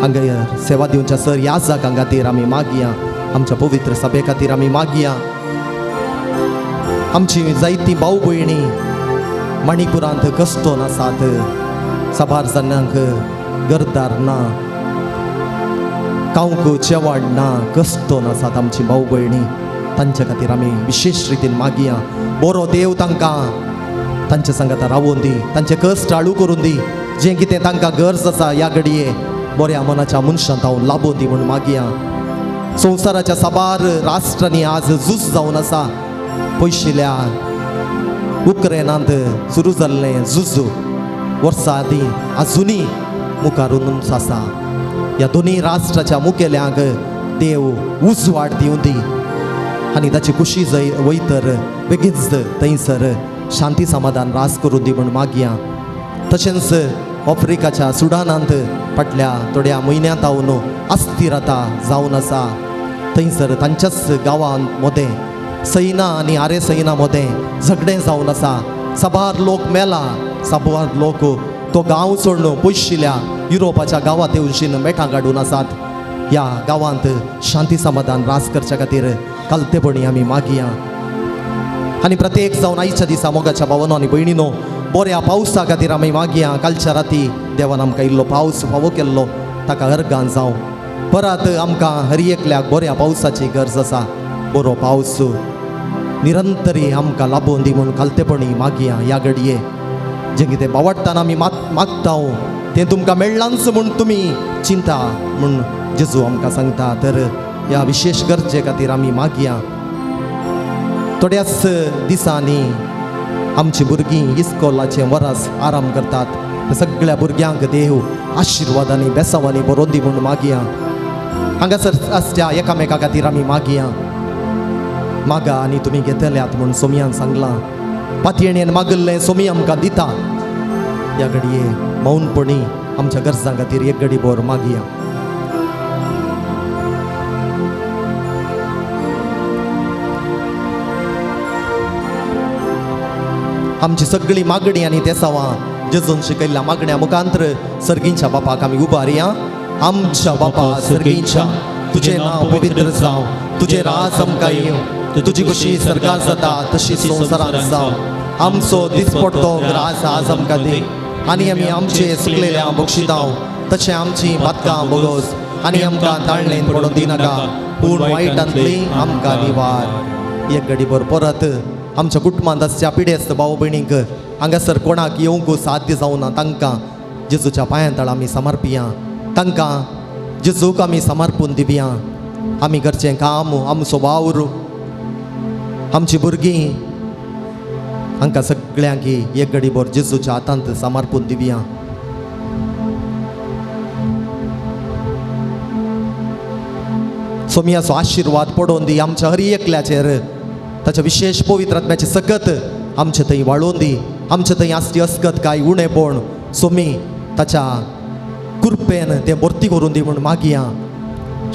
S1: हांगा सेवा दिवच्या सर याजाकां खातीर आमी मागया. आमच्या पवित्र सभे खातीर आमी मागया. आमची जायतीं भाव भयणी मणिपुरांत कश्टोन आसात. साबार जाणांक घरदार ना, खावंक जेवण ना, कश्टोन आसात आमची भाव भयणी. तांचे खातीर आमी विशेश रितीन मागया. बरो देव तांकां तांचे सांगाता रावोवन दी. तांचे कश्ट आळू करून दी. जें कितें तांकां गरज आसा ह्या घडये बऱ्या मनाच्या मनशांत हांव लाबोवन दी म्हूण मागया. संवसाराच्या साबार राष्ट्रांनी आज झूज जावन आसा. पयशिल्ल्या उक्रेनांत सुरू जाल्लें झूज वर्सां आदीं आजुनी मुखारूच आसा. ह्या दोनी राष्ट्राच्या मुखेल्यांक देव उजवाड दिवं दी आनी ताची खुशी वयतर बेगीनच थंयसर शांती समाधान रास करून दी म्हूण मागया. तशेंच आफ्रिकाच्या सुडानांत फाटल्या थोड्या म्हयन्यांत हांव अस्थिरता जावन आसा. थंयसर तांच्याच गांवां मदें सैना आनी आरे सैना मदें झगडें जावन आसा. साबार लोक मेला. साबार लोक तो गांव सोडून पयशिल्ल्या युरोपाच्या गांवांत येवशीन मेठां काडून आसात. ह्या गांवांत शांती समाधान रास करच्या खातीर कालतेपणी आमी मागया. आनी प्रत्येक जावन आयच्या दिसा मोगाच्या भावनो आनी भयणीनो बऱ्या पावसा खातीर आमी मागया. कालच्या राती देवान आमकां इल्लो पावस फावो केल्लो, ताका अर्गां जावं. परत आमकां हर एकल्याक बऱ्या पावसाची गरज आसा. बरो पावस निरंतरी आमकां लाबोवन दी म्हूण कालतेपणी मागया. ह्या घडये जें कितें बावडटाना आमी मागता तें तुमकां मेळ्ळांच म्हूण तुमी चिंता म्हूण जेजू आमकां सांगता. तर ह्या विशेष गरजे खातीर आमी मागया. थोड्याच दिसांनी आमची भुरगीं इस्कॉलाचें वरास आराम करतात. सगळ्या भुरग्यांक देव आशिर्वादांनी बेसावांनी बरोवन दी म्हूण मागया. हांगासर आसच्या एकामेका खातीर आमी मागया. मागा आनी तुमी घेतल्यात म्हूण सोमयान सांगलां. पातयेणेन मागल्लें सोमी आमकां दिता. ह्या घडये मौनपणी आमच्या गरजां खातीर एक घडी भर मागया. आमची सगळी मागणी आनी तेसावां जेजून शिकयल्ल्या मागण्या मुखांतर सर्गींच्या बापाक आमी उबारया. आमच्या बापा सर्गींच्या, तुजें नांव पवित्र जावं, तुजें राज आमकां येवं, तुजी कशी सरकार जाता तशी संवसारांत जावं. आमचो दिसपट्टो ग्रास आज आमकां दी आनी आमी आमचे सुकलेल्यांक बक्षितांव, तशें आमची बातकां बोगोस आनी आमकां ताळणेन पडोवन दिनाका, पूण वायटांतली आमकां निवार. एक घडीभर परत आमच्या कुटुंबांत आसच्या पिडेस्त भाव भयणींक हांगासर कोणाक येवंक साध्य जावना तांकां जेजूच्या पांयां तळ आमी समर्पिया. तांकां जेजूक आमी समर्पून दिवया. आमी घरचें काम, आमचो वावर, आमची भुरगीं हांकां सगळ्यांक एक घडीभर जेजूच्या हातांत समर्पून दिवया. सोमियाचो आशिर्वाद पडोवन दी आमच्या हर एकल्याचेर. ताच्या विशेष पवित्र आत्म्याची सकत आमचे थंय वाळोवन दी. आमचे थंय आसची अस्कत काय उणेपण सोमी ताच्या कृपेन तें भरती करून दी म्हूण मागया.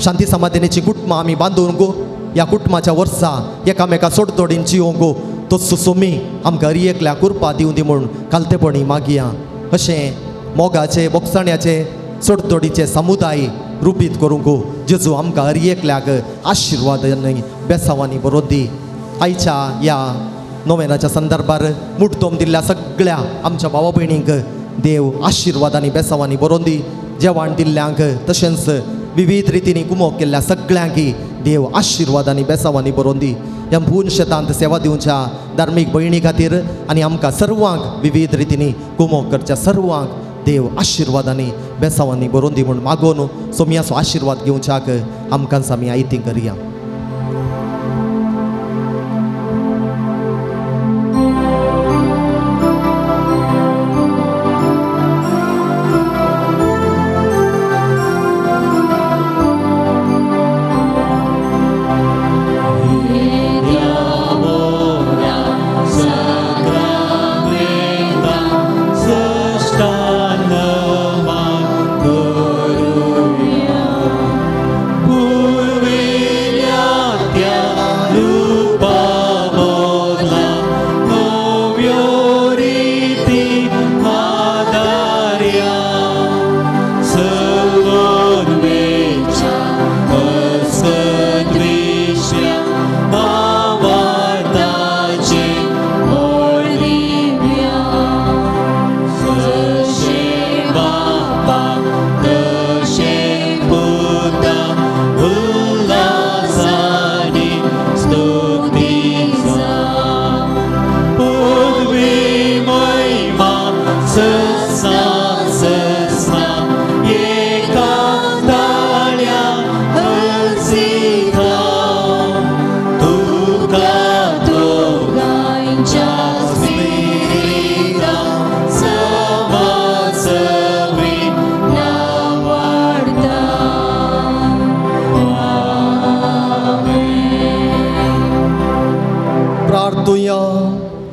S1: शांती समाधानाची कुटुंबां आमी बांदूंक ह्या कुटुंबाच्या वर्सां एकामेका सोडतोडीन जियोंक तसो सोमी आमकां हर एकल्या कृपा दिवं दी म्हूण कालतेपणी मागया. अशें मोगाचे बोगसाण्याचे सोडतोडीचे समुदाय रुपीत करूंक जेजू आमकां हर एकल्याक आशिर्वादांनी बेसांवांनी बरोवन दी. आयच्या ह्या नोवेनाच्या संदर्भार मुठतोम दिल्ल्या सगळ्या आमच्या भावा भयणींक देव आशिर्वादांनी बेसांवांनी बरोवन दी. जेवण दिल्ल्यांक तशेंच विविध रितींनी कुमोग केल्ल्या सगळ्यांक देव आशिर्वादांनी बेसांवांनी बरोवन दी. ह्या पूर्ण शेतांत सेवा दिवच्या धार्मीक भयणी खातीर आनी आमकां सर्वांक विविध रितींनी कुमोग करच्या सर्वांक देव आशिर्वादांनी बेसांवांनी बरोवन दी म्हूण मागोवन सोमियाचो आशिर्वाद घेवच्याक आमकांच आमी आयती करया.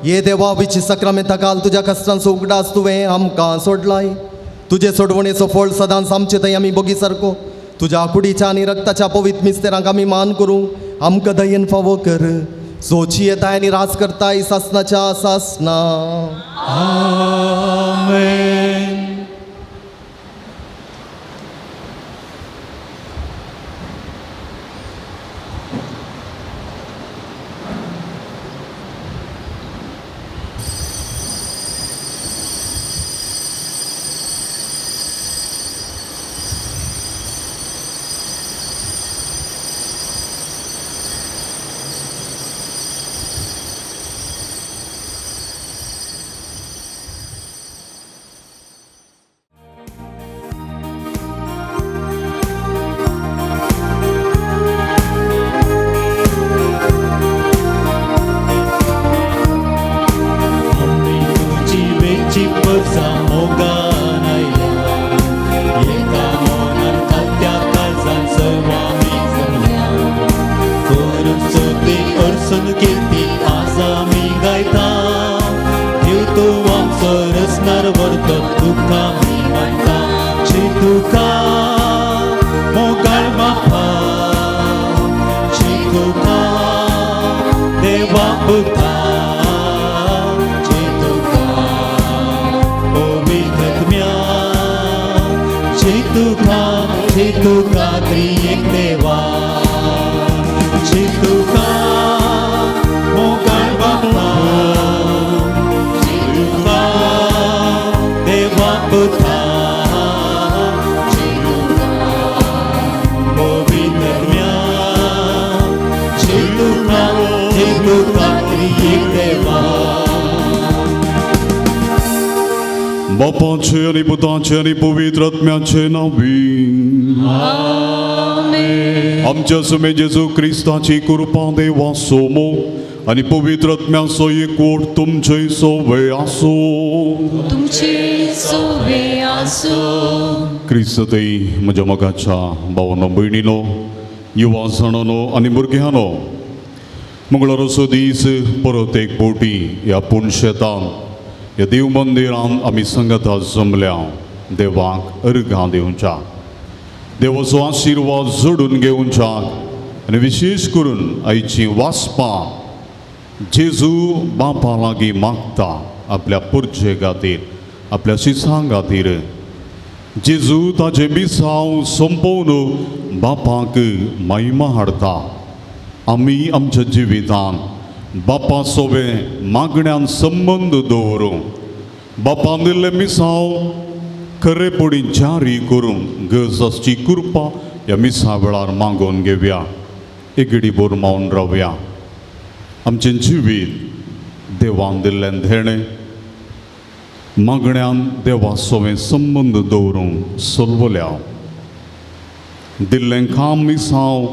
S1: ये देवा विची सक्रामेंता काल तुझ्या कष्टांचो उगडास तुवें आमकां सोडलाय. तुजे सोडवणेचो फळ सदांच आमचे थंय आमी बगी सारको. तुज्या कुडीच्या आनी रक्ताच्या पवित्र मिस्तेरांक आमी मान करूं आमकां दयेन फावो कर. सोची येताय आनी राज करताय सासनाच्या सासना.
S3: आमेन.
S4: Movi बापाचे आणि पुताचे आणि पवित्र आत्म्याचे नावी
S3: आमेन.
S4: आमच्या समे जेजू क्रिस्ताची कृपा देवा सोमो आणि पवित्र आत्म्याचो एकवट तुमचे सोबे आसो.
S3: तुमची सोबे आसो.
S4: क्रिस्तई म्हज्या मोगाच्या भावांनो भयणीनो युवा जाणांनो आनी भुरग्यांनो मंगळाराचो दीस परत एक फावटी ह्या पुणशेतान ह्या देव मंदिरान आमी संगता जमल्या देवाक अर्घां दिवच्या देवाचो आशिर्वाद जोडून घेवच्याक आनी विशेश करून आयची वाचपां जेजू बापा लागीं मागता आपल्या पुरचे खातीर आपल्या शिसां खातीर जेजू ताजे मिसांव संपवून बापाक महिमा हाडता. आमी आमच्या जिवितान बापा सोबे मागण्यान संबंद दवरूं बापान दिल्ले मिसांव खरेपणी जारी करूंक गरजाची कृपा ह्या मिसा वेळार मागून घेवया. एगडी बोर मावन रावया. आमचें जिवीत देवान दिल्लें धेणें मागण्यान देवा सोबे संबंद दवरूंक सोलवल्या. दिल्लें काम मिसांव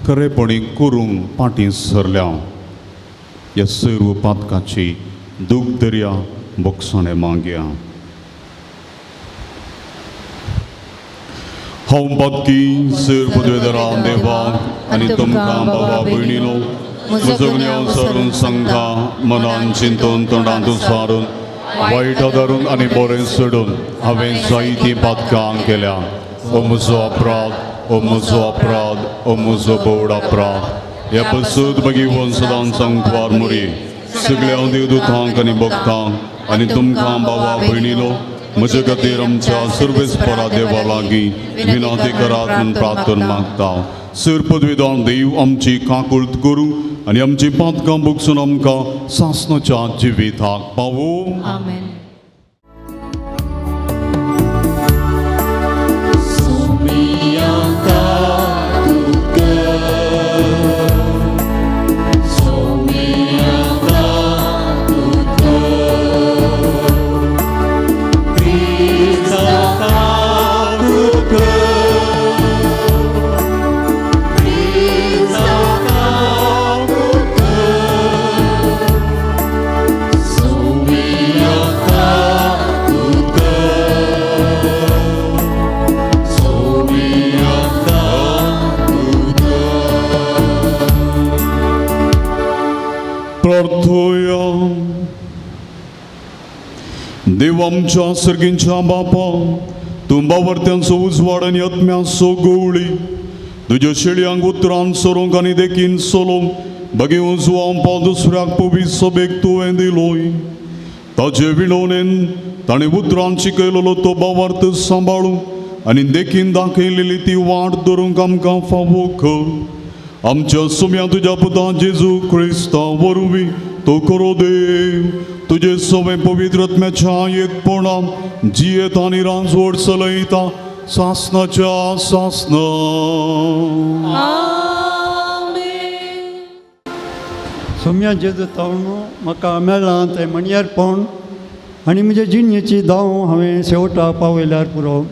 S4: खरेपणी करूंक पाटी सरल्या. ह्या सर्व पातकाची दूख दर्या बोगसाणें मागया. हांव पातकी सर पदवेदारा देवाक आनी तुमकां बाबा भयणीनो म्हजो गुन्यांव सरून सांगता मनान चिंतून तोंडांतून सारून वायट धरून आनी बरें सोडून हांवें जायतीं पातकां केल्या. ओ म्हजो अपराध ओ म्हजो अपराध ओ म्हजो बोड अपराध. ह्या पसूद भगीवन सदां सांगवार मुरी सगळ्या देवदूतांक आनी भक्तांक आनी तुमकां बाबा भयणीनो म्हजे खातीर आमच्या सर्वेस्परा देवा लागीं विनंती करात म्हूण प्रार्थना मागता. सर पदवीदार देव आमची काकुळट करूं आनी आमची पातकां भोगसून आमकां सासणाच्या जिविताक पावो.
S3: आमेन.
S4: प्रार्थोया. देव आमच्या सर्गींच्या बापा तूं बावर्त्यांचो उजवाड आनी आत्म्याचो गवळी तुज्या शेळयांक उतरान सोरोंक आनी देखीन सोलोंक बगे उजवांपा दुसऱ्याक पवीत सभेक तुवें दिलोय. ताचे विणवणेन ताणें उतरान शिकयलेलो तो बावार्थ सांबाळूंक आनी देखीन दाखयलेली ती वाट धरूंक आमकां फावो कर. आमच्या सुम्या तुज्या पुता जेजू क्रिस्ता वरवीं तो करो देव तुजे सवे पवित्र आत्म्याच्या एकपणान जियेत आनी रांजवड चलयता सासणाच्या सासना.
S5: सोम्या जेजू तावणो म्हाका मेळ्ळां तें म्हणयारपण आनी म्हज्या जिणेची दाव हांवें शेवटा पावयल्यार पुरो.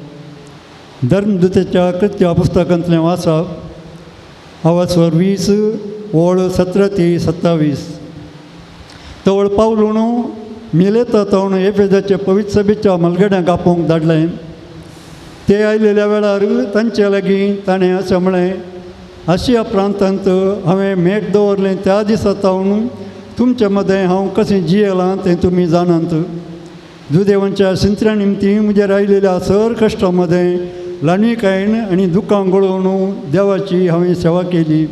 S5: धर्मदुतेच्या कृत्या पुस्तकांतलें वाचप अवस्वर 20 ओळ 17 ते 27. तवळ पावलुणू मिलेता तवण एफेजाच्या पवित्र सभेच्या मलगड्यांक आपोवंक धाडलें. ते आयलेल्या वेळार तांचे लागीं ताणें अशें म्हळें आशिया प्रांतांत हांवें मेट दवरलें त्या दिसा तावन तुमचे मदें हांव कशें जियेलां तें तुमी जाणात. दुदेवांच्या शिंत्र्या निमती म्हजेर आयिल्ल्या सर कश्टां मदें लाणविकायेन आनी दुखां गळोवन देवाची हांवें सेवा केली.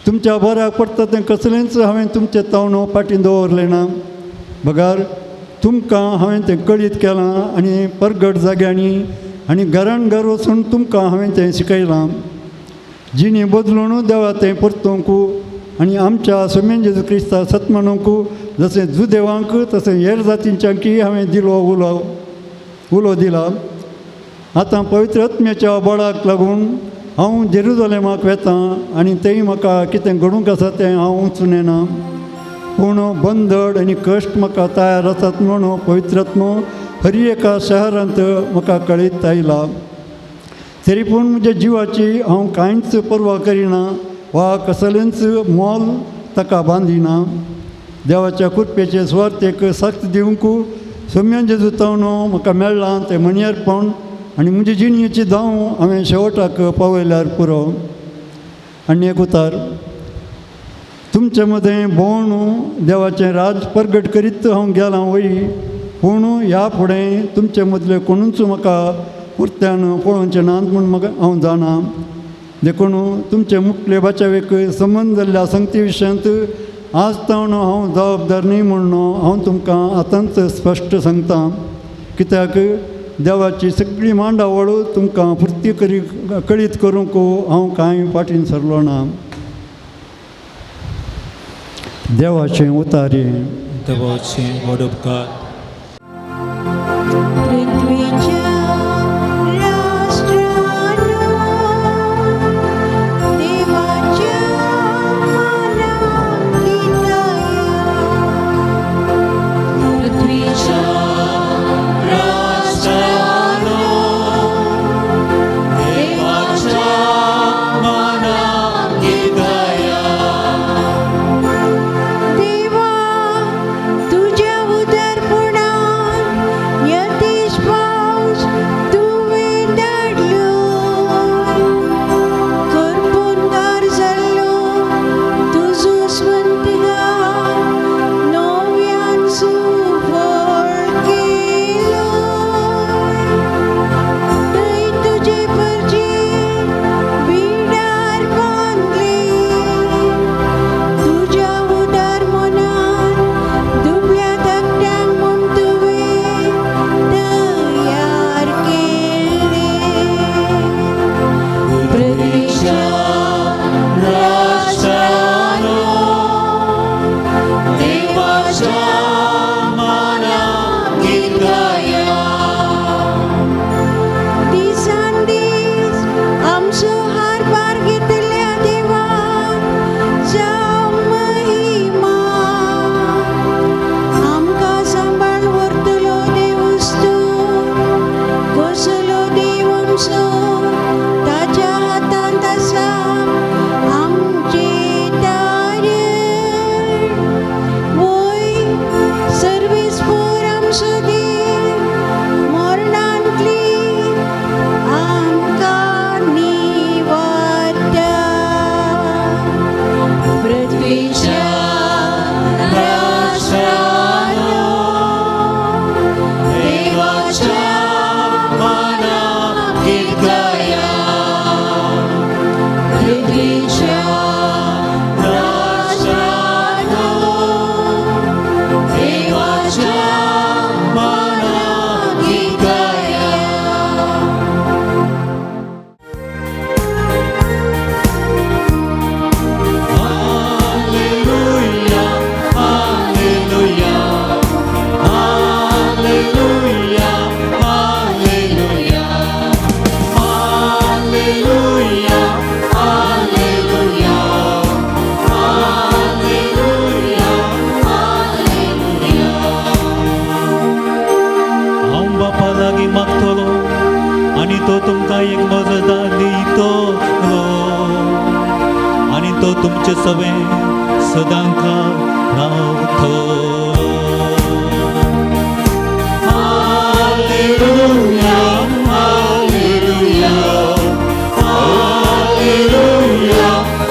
S5: तुमच्या बऱ्याक पडटा तें कसलेंच हांवें तुमचें तावणो फाटीं दवरलें ना. बगार तुमकां हांवें तें कळीत केलां आनी परगट जाग्यांनी आनी घरान घर वचून तुमकां हांवें तें शिकयलां. जिणी बदलून देवा तें परतूंक आनी आमच्या सोमेन जेजू क्रिस्ता सत्मनूंक जशें जुदेवांक तशें हेर जातींच्यांकी हांवें दिलो उलो दिला. आतां पवित्र आत्म्याच्या बळाक लागून हांव जेरुजलेमाक वेतां आनी थंय म्हाका कितें घडूंक आसा तें हांव वचूं पूण बंदड आनी कश्ट म्हाका तयार आसात म्हणून पवित्र आत्मो हरी एका शहरांत म्हाका कळीत आयला. तरी पूण म्हज्या जिवाची हांव कांयच पर्वा करिना वा कसलेंच मोल ताका बांदिना. देवाच्या कृपेचे स्वार्थेक साथ दिवंक सौम्यान जेजू तावनो म्हाका मेळ्ळां तें मणयारपण आनी म्हजे जिणयेची धांव हांवें शेवटाक पावयल्यार पुरो. आनी एक उतार. तुमचे मदें भोंवण देवाचें राज परगट करीत हांव गेलां वय, पूण ह्या फुडें तुमचे मदले कोणूच म्हाका उरत्यान पळोवचें नात म्हूण म्हाका हांव जाणा. देखून तुमचे मुखले बाचावेक संबंद जाल्ल्या संगती विशयांत आज तावन हांव जबाबदार न्ही म्हूण हांव तुमकां आतांच स्पश्ट सांगतां. कित्याक देवाची सगळी मांडावळ तुमकां फुर्ती कळीत करूंक हांव कांय फाटीन सरलो ना. देवाचें उतारें.
S2: देवाचें word of God.
S6: पृथ्वीच्या राष्ट्रांनो देवाच्या मानाक गिताया. पृथ्वीच्या राष्ट्रांनो देवाच्या मानाक गिताया. देवा तुझ्या उदारपणान यतीश पावस तुवें धाडलो. करपुंदार जाल्लो तुजो स्वंतगार नव्यान सुफळ केलो. थंय तुजे परजे बिडार बांदले. तुझ्या उदार मनान दुबळ्या धाकट्यांक म्हूण तुवें तयार केले. पृथ्वीच्या राष्ट्रांनो देवाच्या मानाक गिताया. दिसान दीस आमचो हारभार घेतल्या देवाक जावं महिमा. आमकां सांबाळ व्हरतलो देवूच तूं. कसलो देव आमचो ताच्या हातांत आसा आमचे तारण. वय सर्वेस्पर आमचो देव मरणांतली आमकां निवारता. पृथ्वीच्या राष्ट्रांनो देवाच्या मानाक गिताया. पृथ्वीच्या राष्ट्रांनो देवाच्या मानाक गिताया.
S3: Hallelujah, hallelujah, hallelujah, hallelujah, hallelujah, hallelujah, hallelujah, hallelujah. हांव बापा लागीं मागतलो आनी तो तुमकां एक मजतदार दितलो आनी तो तुमचे सवें सदांच रावतलो. Hallelujah, hallelujah, hallelujah,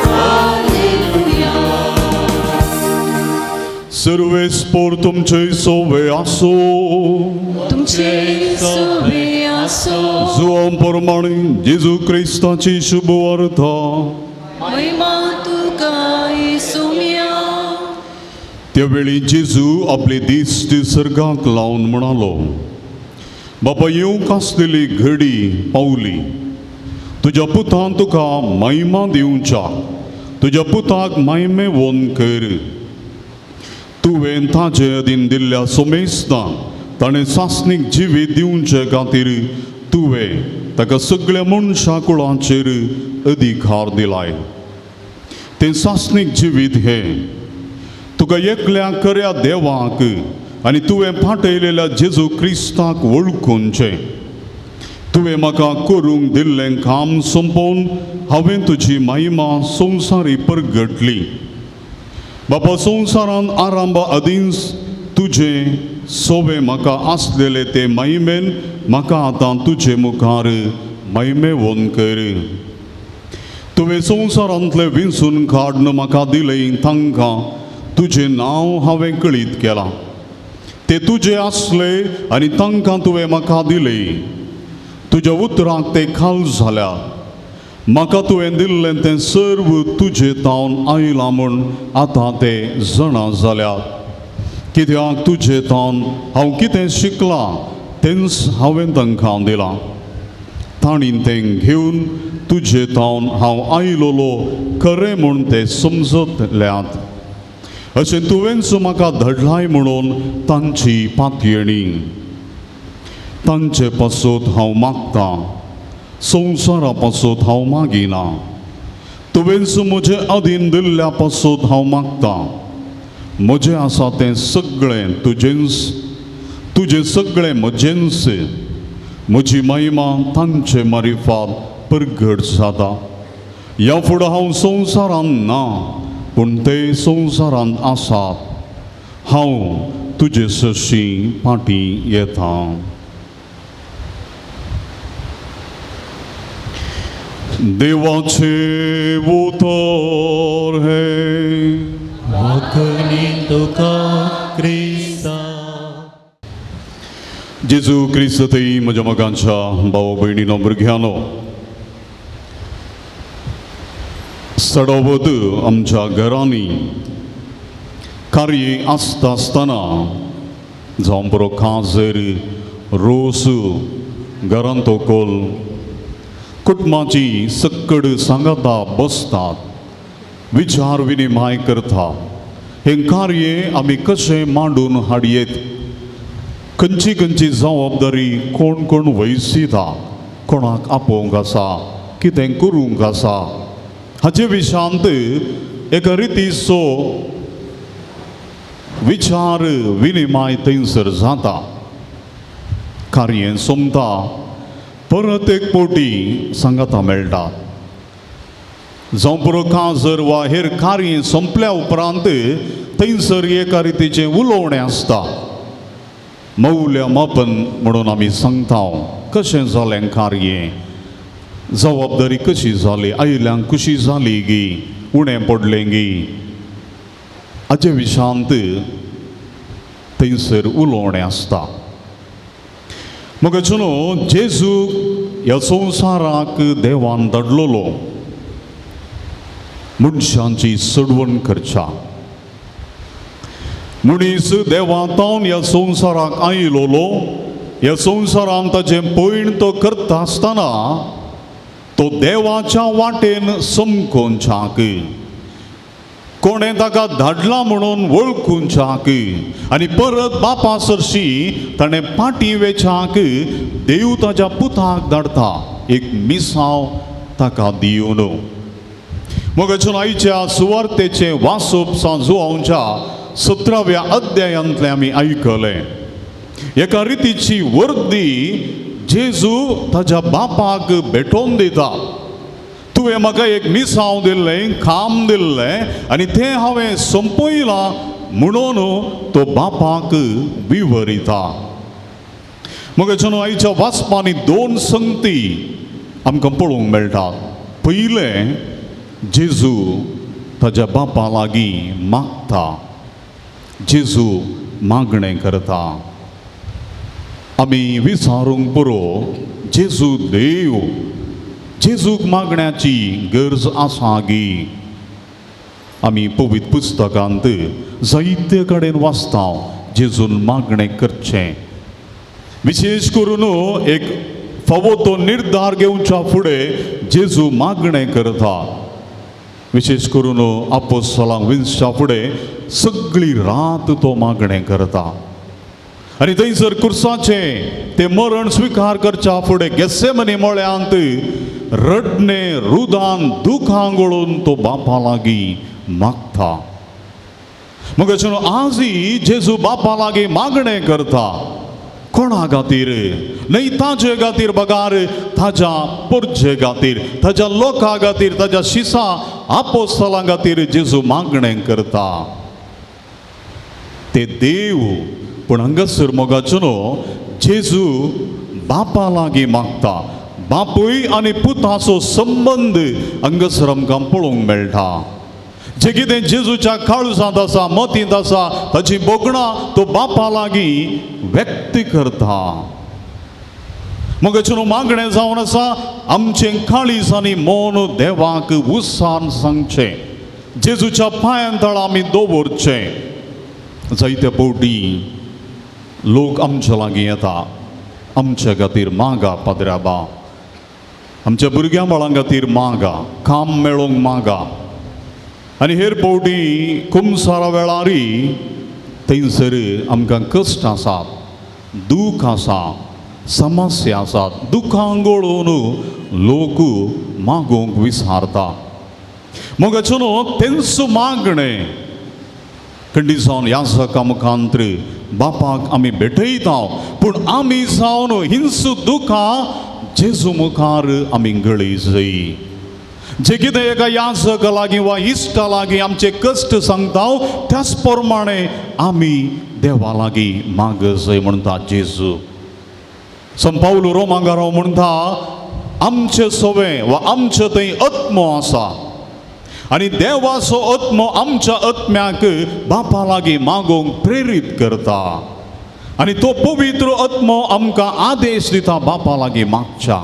S3: hallelujah.
S4: सर्वेस्पर तुमचे सोवे आसो.
S6: तुमचे सोबे आसो.
S4: जुआं प्रमाणे जेजू क्रिस्ताची शुभ वार्ता.
S6: महिमा तुका येसुम्या.
S4: त्यावेळी जेजू आपले दिश्ट सर्गाक लावन म्हणालो, बापा येवंक आसलेली घडी पावली. तुज्या पुतान तुका महिमा दिवच्या. तुज्या पुताक महिमे वोन कर. तुवें ताचे अधीन दिल्ल्या सोमेस्तां ताणें सासणीक जिवीत दिवचे खातीर तुवें ताका सगळ्या मनशा कुळांचेर अधिकार दिलाय. तें सासणीक जिवीत हें तुका एकल्या खऱ्या देवाक आनी तुवें पाठयलेल्या जेजू क्रिस्ताक वळखूनचें. तुवें म्हाका करूंक दिल्लें काम संपोवन हांवें तुजी महिमा संवसारी परगटली. बापा, संवसारान आरंभा आदींच तुजें सोबे म्हाका आसलेले ते महिमेन म्हाका आतां तुजे मुखार महिमेवोन कर. तुवें संवसारांतले विंचून काडून म्हाका दिलें तांकां तुजें नांव हांवें कळीत केलां. ते तुजे आसले आनी तांकां तुवें म्हाका दिलें. तुज्या उतराक ते खाल जाल्या. म्हाका तुवें दिल्लें तें सर्व तुजे तावन आयलां म्हूण आतां ते जाणा जाल्यात. कित्याक तुजे तावन हांव कितें शिकलां तेंच हांवें तांकां दिलां. तांणी तें घेवन तुजे तावन हांव आयलोलो खरें म्हूण ते समजतल्यात. अशें तुवेंच म्हाका धडलाय म्हणून तांची पातयेणी. तांचे पासत हांव मागतां, संवसारा पासत हांव मागिना. तुवेंच म्हजे अधीन दिल्ल्या पासत हांव मागतां. म्हजें आसा तें सगळें तुजेंच, तुजें सगळें म्हजेंच. म्हजी महिमा तांचे मारिफात परगट जाता. ह्या फुडें हांव संवसारांत ना, पूण ते संवसारांत आसात. हांव तुजे सशी फाटीं येतां. देवाचे उतर हे
S3: वाकणी तुका क्रिस्ता.
S4: जेजू क्रिस्तई म्हज्या मोगांच्या भाव भयणीनो भुरग्यांनो, सडवद आमच्या घरांनी कार्य आसता आसतना जावं बरो काजर रोस घरांत तोकोल कुटुंबाची सक्कड सांगाता बसतात, विचार विनिमय करतात. हें कार्य आमी कशें मांडून हाडयेत. खंयची खंयची जबाबदारी कोण कोण वयसिता, कोणाक आपोवंक आसा, कितें करूंक आसा हाचे विशांत एका रितीचो विचार विनिमय थंयसर जाता. कार्य सोंपता, परत एक पोटी सांगाता मेळटा. जावं पुरो काजर वा हेर कार्य सोंपल्या उपरांत थंयसर एका रितीचें उलोवणें आसता. मौल्या मापन म्हणून आमी सांगता कशें जालें कार्य, जबाबदारी कशी जाली, आयल्यांक कशी जाली गी, उणें पडलें गी, हाचे विशांत थंयसर उलोवणें आसता. मोगाचो जेजू ह्या संवसाराक देवान धाडलोलो मनशांची सोडवण करच्या. मनीस देवातावन ह्या संवसाराक आयलोलो. ह्या संवसारांत ताचें पैण तो करता आसतना तो देवाच्या वाटेन समकोवच्याक, कोणें ताका धाडला म्हणून वळखूच्याक आनी परत बापा सरशी ताणें फाटीं वेचाक देव ताच्या पुताक धाडटा एक मिसांव ताका दिवन. मोगाचो आयच्या सुवार्तेचें वाचप सांजुआंवच्या 17व्या अध्यायांतलें आमी आयकलें. एका रितीची वर्दी जेजू ताच्या बापाक भेटोवन दिता. तुवें म्हाका एक मिसांव दिल्लें, काम दिल्लें आनी तें हांवें संपयलां म्हणून तो बापाक विवरिता. मोगाचो आयच्या वाचपांनी दोन संगती आमकां पळोवंक मेळटात. पयलें, जेजू ताच्या बापा लागीं मागता. जेजू मागणें करता. आमी विचारूंक पुरो, जेजू देव, जेजूक मागण्याची गरज आसा गी. आमी पवित्र पुस्तकांत जायते कडेन वाचता जेजून मागणें करचें. विशेश करून एक फावो तो निर्धार घेवच्या फुडें जेजू मागणें करता. विशेष करून आपोस्तलांक विंसच्या फुडें सगळी रात तो मागणें करता. आनी थंयसर कुर्साचें तें मरण स्विकार करच्या फुडें गेत्सेमनी मळ्यांत रडणें, रुदान, दुखां गळून तो बापा लागीं मागता. मग चलो आजही जेजू बापा लागी मागणे करता कोणा खातीर न्हय ताजे खातीर बगार ताज्या पुरजे खातीर ताज्या लोकां खातीर ताज्या शिसा आपोस्तलां खातीर जेजू मागणें करता ते देव पूण हांगासर मोगाचो जेजू बापा लागीं मागता बापूय आनी पुताचो संबंद हांगासर आमकां पळोवंक मेळटा जे कितें जेजूच्या काळजांत आसा मतींत आसा ताची बोगणां तो बापा लागीं व्यक्त करता मोगाचें मागणें जावन आसा आमचें काळीज आनी मोन देवाक उसान सांगचें जेजूच्या पांयां तळा आमी दवरचें जायत्या फावटी लोक आमच्या लागीं येता आमच्या खातीर मागा पाद्र्याबा आमच्या भुरग्यां बाळां खातीर मागा काम मेळोवंक मागा आनी हेर फावटी कुमसारा वेळारी थंयसर आमकां कश्ट आसात दूख आसा समस्या आसात दुखांक गळोवन लोक मागोवंक विसारता मोगाचो तेंचो मागणें खंडी जावन याजका मुखांतर बापाक आमी भेटयता पूण आमी जावन हिंस दुखां जेजू मुखार आमी गळयजय जे कितें एका याजका लागीं वा इश्टा लागीं आमचे कश्ट सांगता त्याच प्रमाणे आमी देवा लागीं मागजय म्हणटा जेजू संत पावलो रोमांकारांव म्हणटा आमचे सवे वा आमचे थंय आत्मो आसा आनी देवाचो आत्मो आमच्या आत्म्याक बापा लागीं मागोवंक प्रेरीत करता आनी तो पवित्र आत्मो आमकां आदेश दिता बापा लागीं मागच्या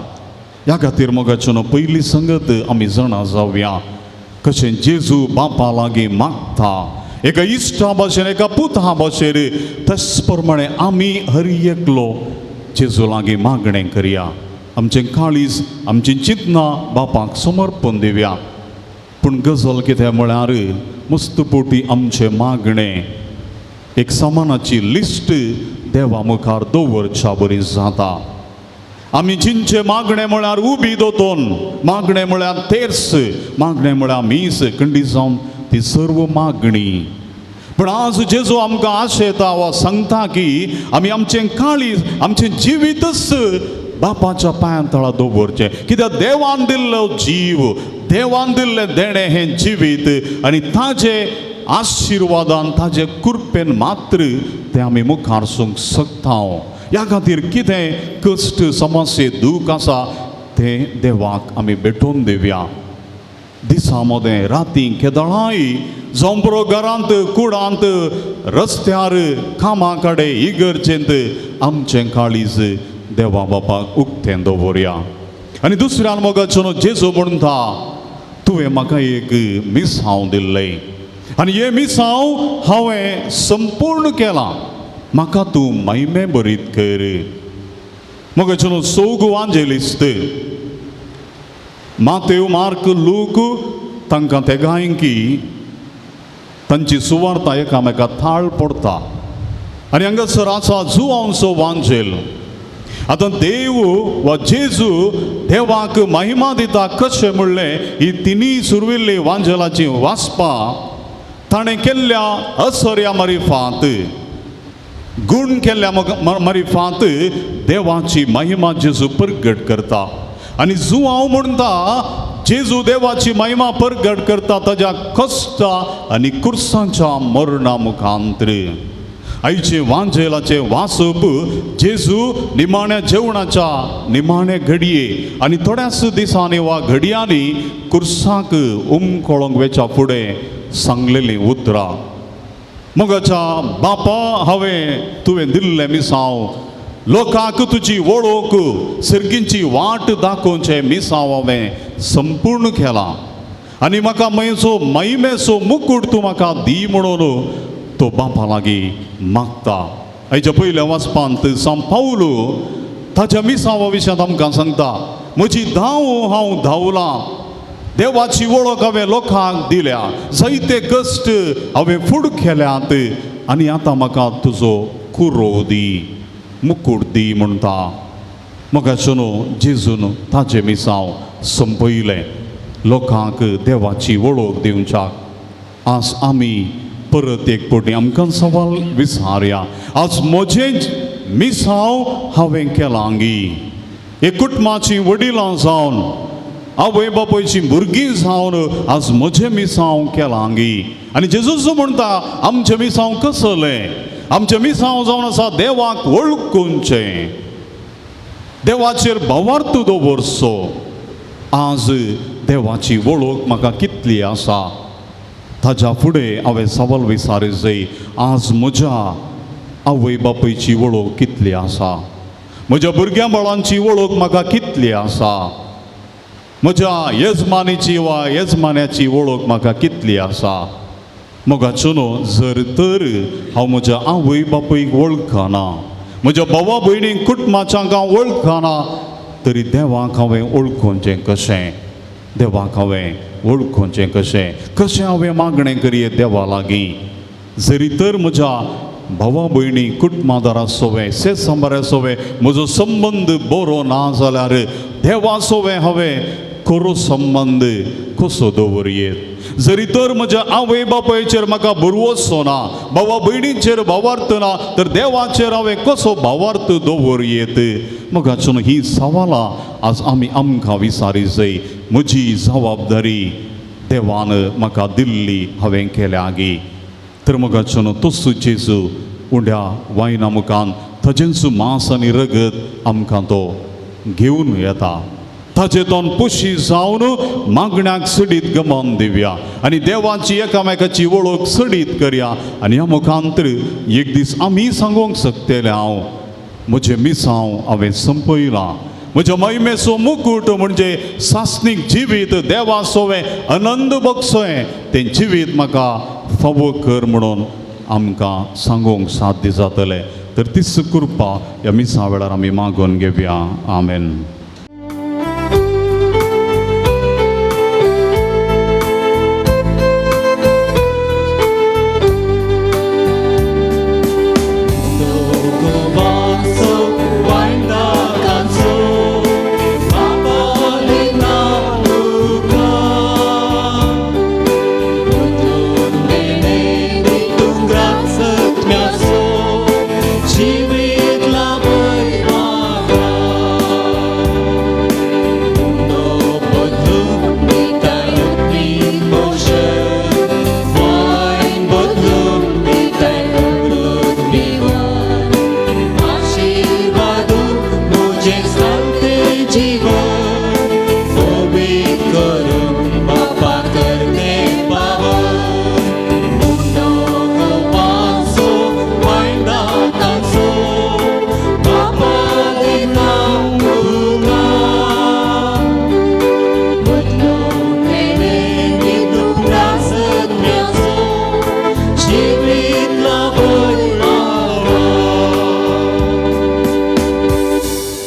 S4: ह्या खातीर मोगाचो पयली संगत आमी जाणा जावया कशें जेजू बापा लागीं मागता एका इश्टा भाशेन एका पुता भाशेन तश प्रमाणे आमी हर एकलो जेजू लागीं मागणें करया आमचें काळीज आमचीं चिंतनां बापाक समर्पण दिवया पूण गजाल कितें म्हळ्यार मस्तपोटी आमचें मागणें एक सामानाची लिस्ट देवा मुखार दवरच्या बरी जाता आमी जिंचे मागणें म्हळ्यार उबी दोतोन मागणें म्हळ्यार तेर्स मागणें म्हळ्यार मीस खंडी जावन ती सर्व मागणी पूण आज जेजू आमकां आशेता वा सांगता की आमी आमचें काळीज आमचें जिवीतच बापाच्या पांयां तळा दवरचें कित्याक देवान दिल्लो जीव देवान दिल्लें देणें हें जिवीत आनी ताजे आशिर्वादान ताजे कृपेन मात्र तें आमी मुखार सूंक शकता ह्या खातीर कितें कश्ट समस्ये दूख आसा तें देवाक आमी भेटोवन दिवया दिसा मोदें राती केदळांय जावं बरो घरांत कुडांत रस्त्यार कामा कडेन इगर्जेंत आमचें काळीज देवा बापाक उक्तें दवरया आनी दुसऱ्यान मोगाचो जेजू म्हणटा तुवें म्हाका एक मिसांव दिल्लें आनी हे मिसांव हांवें संपूर्ण केलां म्हाका तूं महिमे बरीत कर मोगाचो सौग वांजेलिस्त मातेव मार्क लूक तांकां तेगांयकी तांची सुवार्ता एकामेका थाळ पडटा आनी हांगासर आसा जुवांचो वांजेल आतां देव वा जेजू देवाक महिमा दिता कशें म्हणलें ही तिनी सुरविल्ली वांजेलाची वाचपां ताणें केल्ल्या असर्या मरिफांत गुण केल्ल्या मरिफांत देवाची महिमा जेजू परगट करता आनी जुवांव म्हणटा जेजू देवाची महिमा परगट करता ताज्या कश्टा आनी कुर्सांच्या मरणा मुखांतर आयचे वांजेलाचे वाचप जेजू निमाण्या जेवणाच्या निमाणे घडये आनी थोड्याच दिसांनी वा घडयांनी कुर्साक उमकोळोंक वेच्या फुडें सांगलेलीं उतरां मोगाच्या बापा हांवें तुवें दिल्लें मिसांव लोकांक तुजी वळोवक सर्गींची वाट दाखोवचें मिसांव हांवें संपूर्ण केलां आनी म्हाका म्हजो महिमेचो मुकूट तूं म्हाका दी म्हणून तो बापा लागीं मागता हाच्या पयल्या वाचपांत सांत पावलो ताच्या मिसांवा विशयांत आमकां सांगता म्हजी धांव हांव धांवलां देवाची वळख हांवें लोकांक दिल्या जायते कश्ट हांवें फूड केल्यात आनी आतां म्हाका तुजो कुरो दी मुकूट दी म्हणटा मोगाचो जेजून ताजें मिसांव संपयलें लोकांक देवाची वळख दिवच्याक आज आमी परत एक फावटी आमकां सवाल विचारया आज म्हजें मिसांव हांवें केलांगी एक कुटुंबाची वडिलां जावन आवय बापायची भुरगीं जावन आज म्हजें मिसांव केलांगी आनी जेजूस म्हणटा आमचें मिसांव कसलें आमचें मिसांव जावन आसा देवाक वळखुनचें देवाचेर भावार्थ दवरचो आज देवाची वळख म्हाका कितली आसा ताच्या फुडें हांवें सवाल विचारचो जाय आज म्हज्या आवय बापायची वळख कितली आसा म्हज्या भुरग्यां बाळांची वळख म्हाका कितली आसा म्हज्या येजमानीची वा येजमान्याची वळख म्हाका कितली आसा मोगाचो न्हू जर तर हांव म्हज्या आवय बापायक वळखना म्हज्या भावा भयणीक कुटुंबाच्यांक हांव वळखना तरी देवाक हांवें वळखुचें कशें देवाक हांवें वळखुचें कशें कशें हांवें मागणें करीत देवा लागीं जरी तर म्हज्या भावा भयणी कुटुंबादारा सोवे से सांबारा सोवे म्हजो संबंद बरो ना जाल्यार देवा सोवे हांवें खरो संबंद कसो दवरयेत जरी तर म्हज्या आवय बापायचेर म्हाका भरवंसो ना भावा भयणींचेर भावार्थ ना तर देवाचेर हांवें कसो भावार्थ दवरयेत मोगाचो ही सवालां आज आमी आमकां विचारी जाय म्हजी जबाबदारी देवान म्हाका दिल्ली हांवें केल्या गी तर मोगाचो तोच जेजू उंड्या वायना मुखान ताजेंच मांस आनी रगत आमकां तो घेवन येता ताचे तोंड पुशी जावन मागण्याक सडीत गमन दिवया आनी देवाची एकामेकाची वळख सडीत करया आनी ह्या मुखांतर एक दीस आमी सांगूंक शकतले हांव म्हजें मिसांव हांवें संपयलां म्हज्या महिमेचो मुकूट म्हणजे सासनीक जिवीत देवा सोवें आनंद बगसोय तें जिवीत म्हाका फावो कर म्हणून आमकां सांगूंक साध्य जातलें तर तीच कृपा ह्या मिसां वेळार आमी मागून घेवया आमेन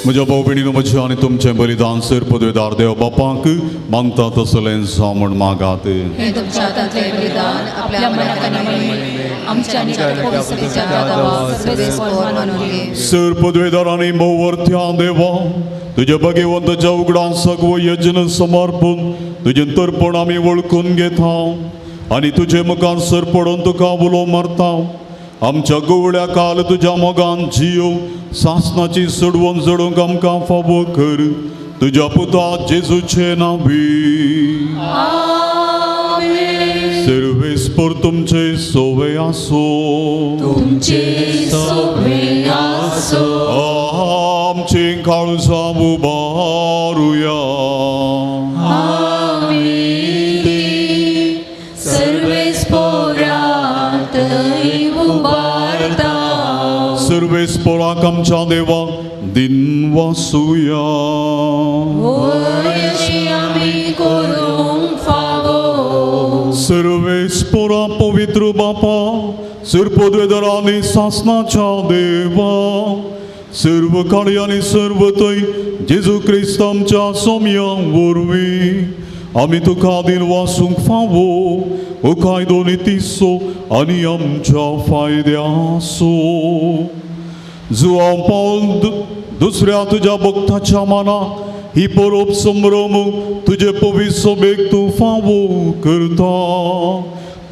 S4: म्हज्या भाव भयणीनो म्हजें आनी तुमचें बलिदान सर पदवेदार देव बापाक मागता तसलें जावं म्हूण मागात
S6: हे तुमच्या हातांतलें बलिदान आपल्या मनाक आनी महिमेक आमच्या आनी पवित्रतेच्या दातावा सर्वेस्वर म्हणून घे
S4: सर पदवेदारांनी मोवर्त्या देवा तुज्या भगवंताच्या उगडान सगवो यज्ञ समर्पून तुजें तर्पण आमी वळखून घेता आनी तुजे मुखार सर पडोवन तुका उलो मारता आमच्या गवळ्या काल तुज्या मोगान जियो सासनाची सोडवून जडूंक आमकां फावो कर तुज्या पुता जेजूचे नांवी सर्वेस्पर तुमचे सोवे आसो
S6: तुमचे सोवे आसो
S4: आमची काळजां उबारुया
S6: सर्वेस्परांत उबारता
S4: सर्वेस्पराक आमच्या देवाक दिन वासुया
S6: अशी आमी करूंक फावो
S4: सर्वेस्परा पवित्र बापा सर्पद्वेदरांनी सासनाच्या देवा सर्व काळी आनी सर्व थंय जेजू क्रिस्त आमच्या सोम्या वरवीं आमी तुका दिन वासूंक फावो ओ कायदो नितिसो आनी आमच्या फायद्यासो जो हांव पावल दुसऱ्या तुज्या भक्ताच्या मना ही परोप संभ्रम तुजे पवित्र सभेक तूं फावो करता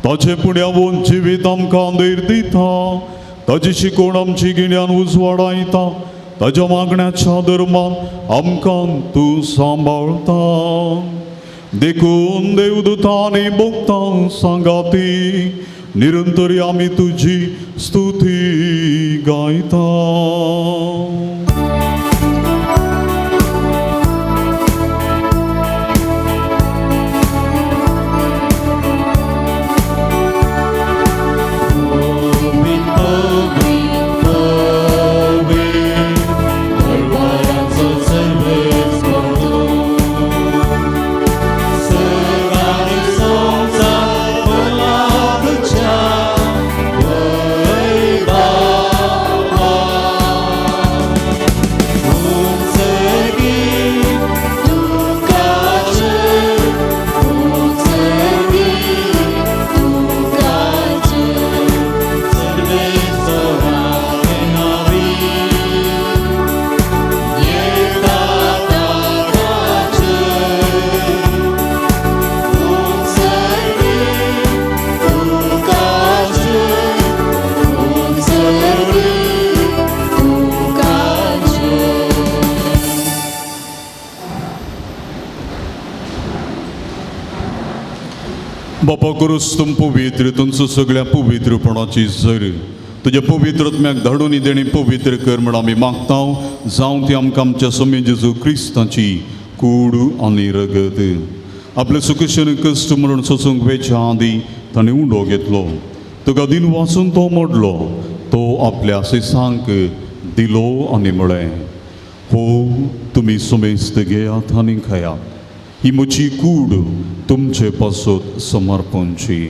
S4: ताचे पुण्यावून जिवीत आमकां देर दिता ताची शिकोवण आमची गिन्यान उजवाडायता ताच्या मागण्याच्या धर्मान आमकां तूं सांबाळता देखून देवदूतांनी भोगतां सांगाती निरंतरी आमी तुजी स्तुती गायता. बापा करूस तुम पवित्र तुमचो सगळ्या पवित्रपणाची झर तुझ्या पवित्रत्म्याक धाडून देणी पवित्र कर म्हण आमी मागता जावं ती आमकां आमच्या समी जेजू क्रिस्ताची कूड आनी रगत. आपले सुखशन कश्ट म्हणून सोसूंक वेच्या आदी ताणें उंडो घेतलो तुका दिन वाचून तो मोडलो तो आपल्या सिसांक दिलो आनी म्हळें हो तुमी सुमेस्त घेयात आनी खायात ही म्हजी कूड तुमचे पासत समर्पणची.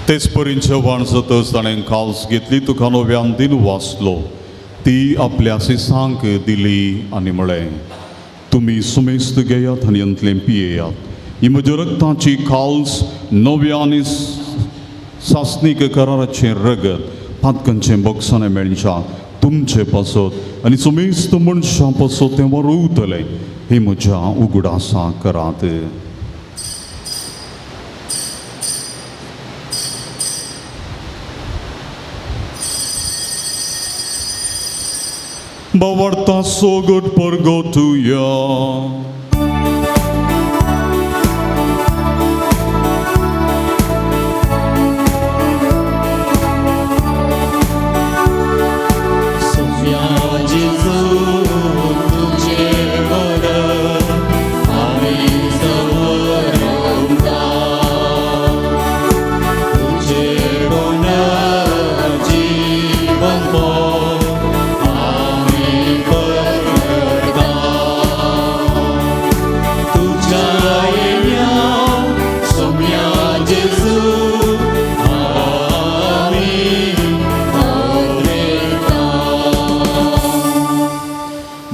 S4: तेच परीन जेवण जातच ताणें काल्स घेतली तुका नव्यान दिन वाचलो ती आपल्या सिसांक दिली आनी म्हळें तुमी सुमेस्त घेयात आनी अंतलें पियेयात ही म्हज्या रक्ताची काल्स नव्या आनी सासनीक कराराचें रगत पातकांचें बक्षाने मेळच्या तुमचे पासत आनी सुमेस्त मनशां पासत तें वरवतलें हे म्हज्या उगडासा करात. Bawarta so good porgo tuya.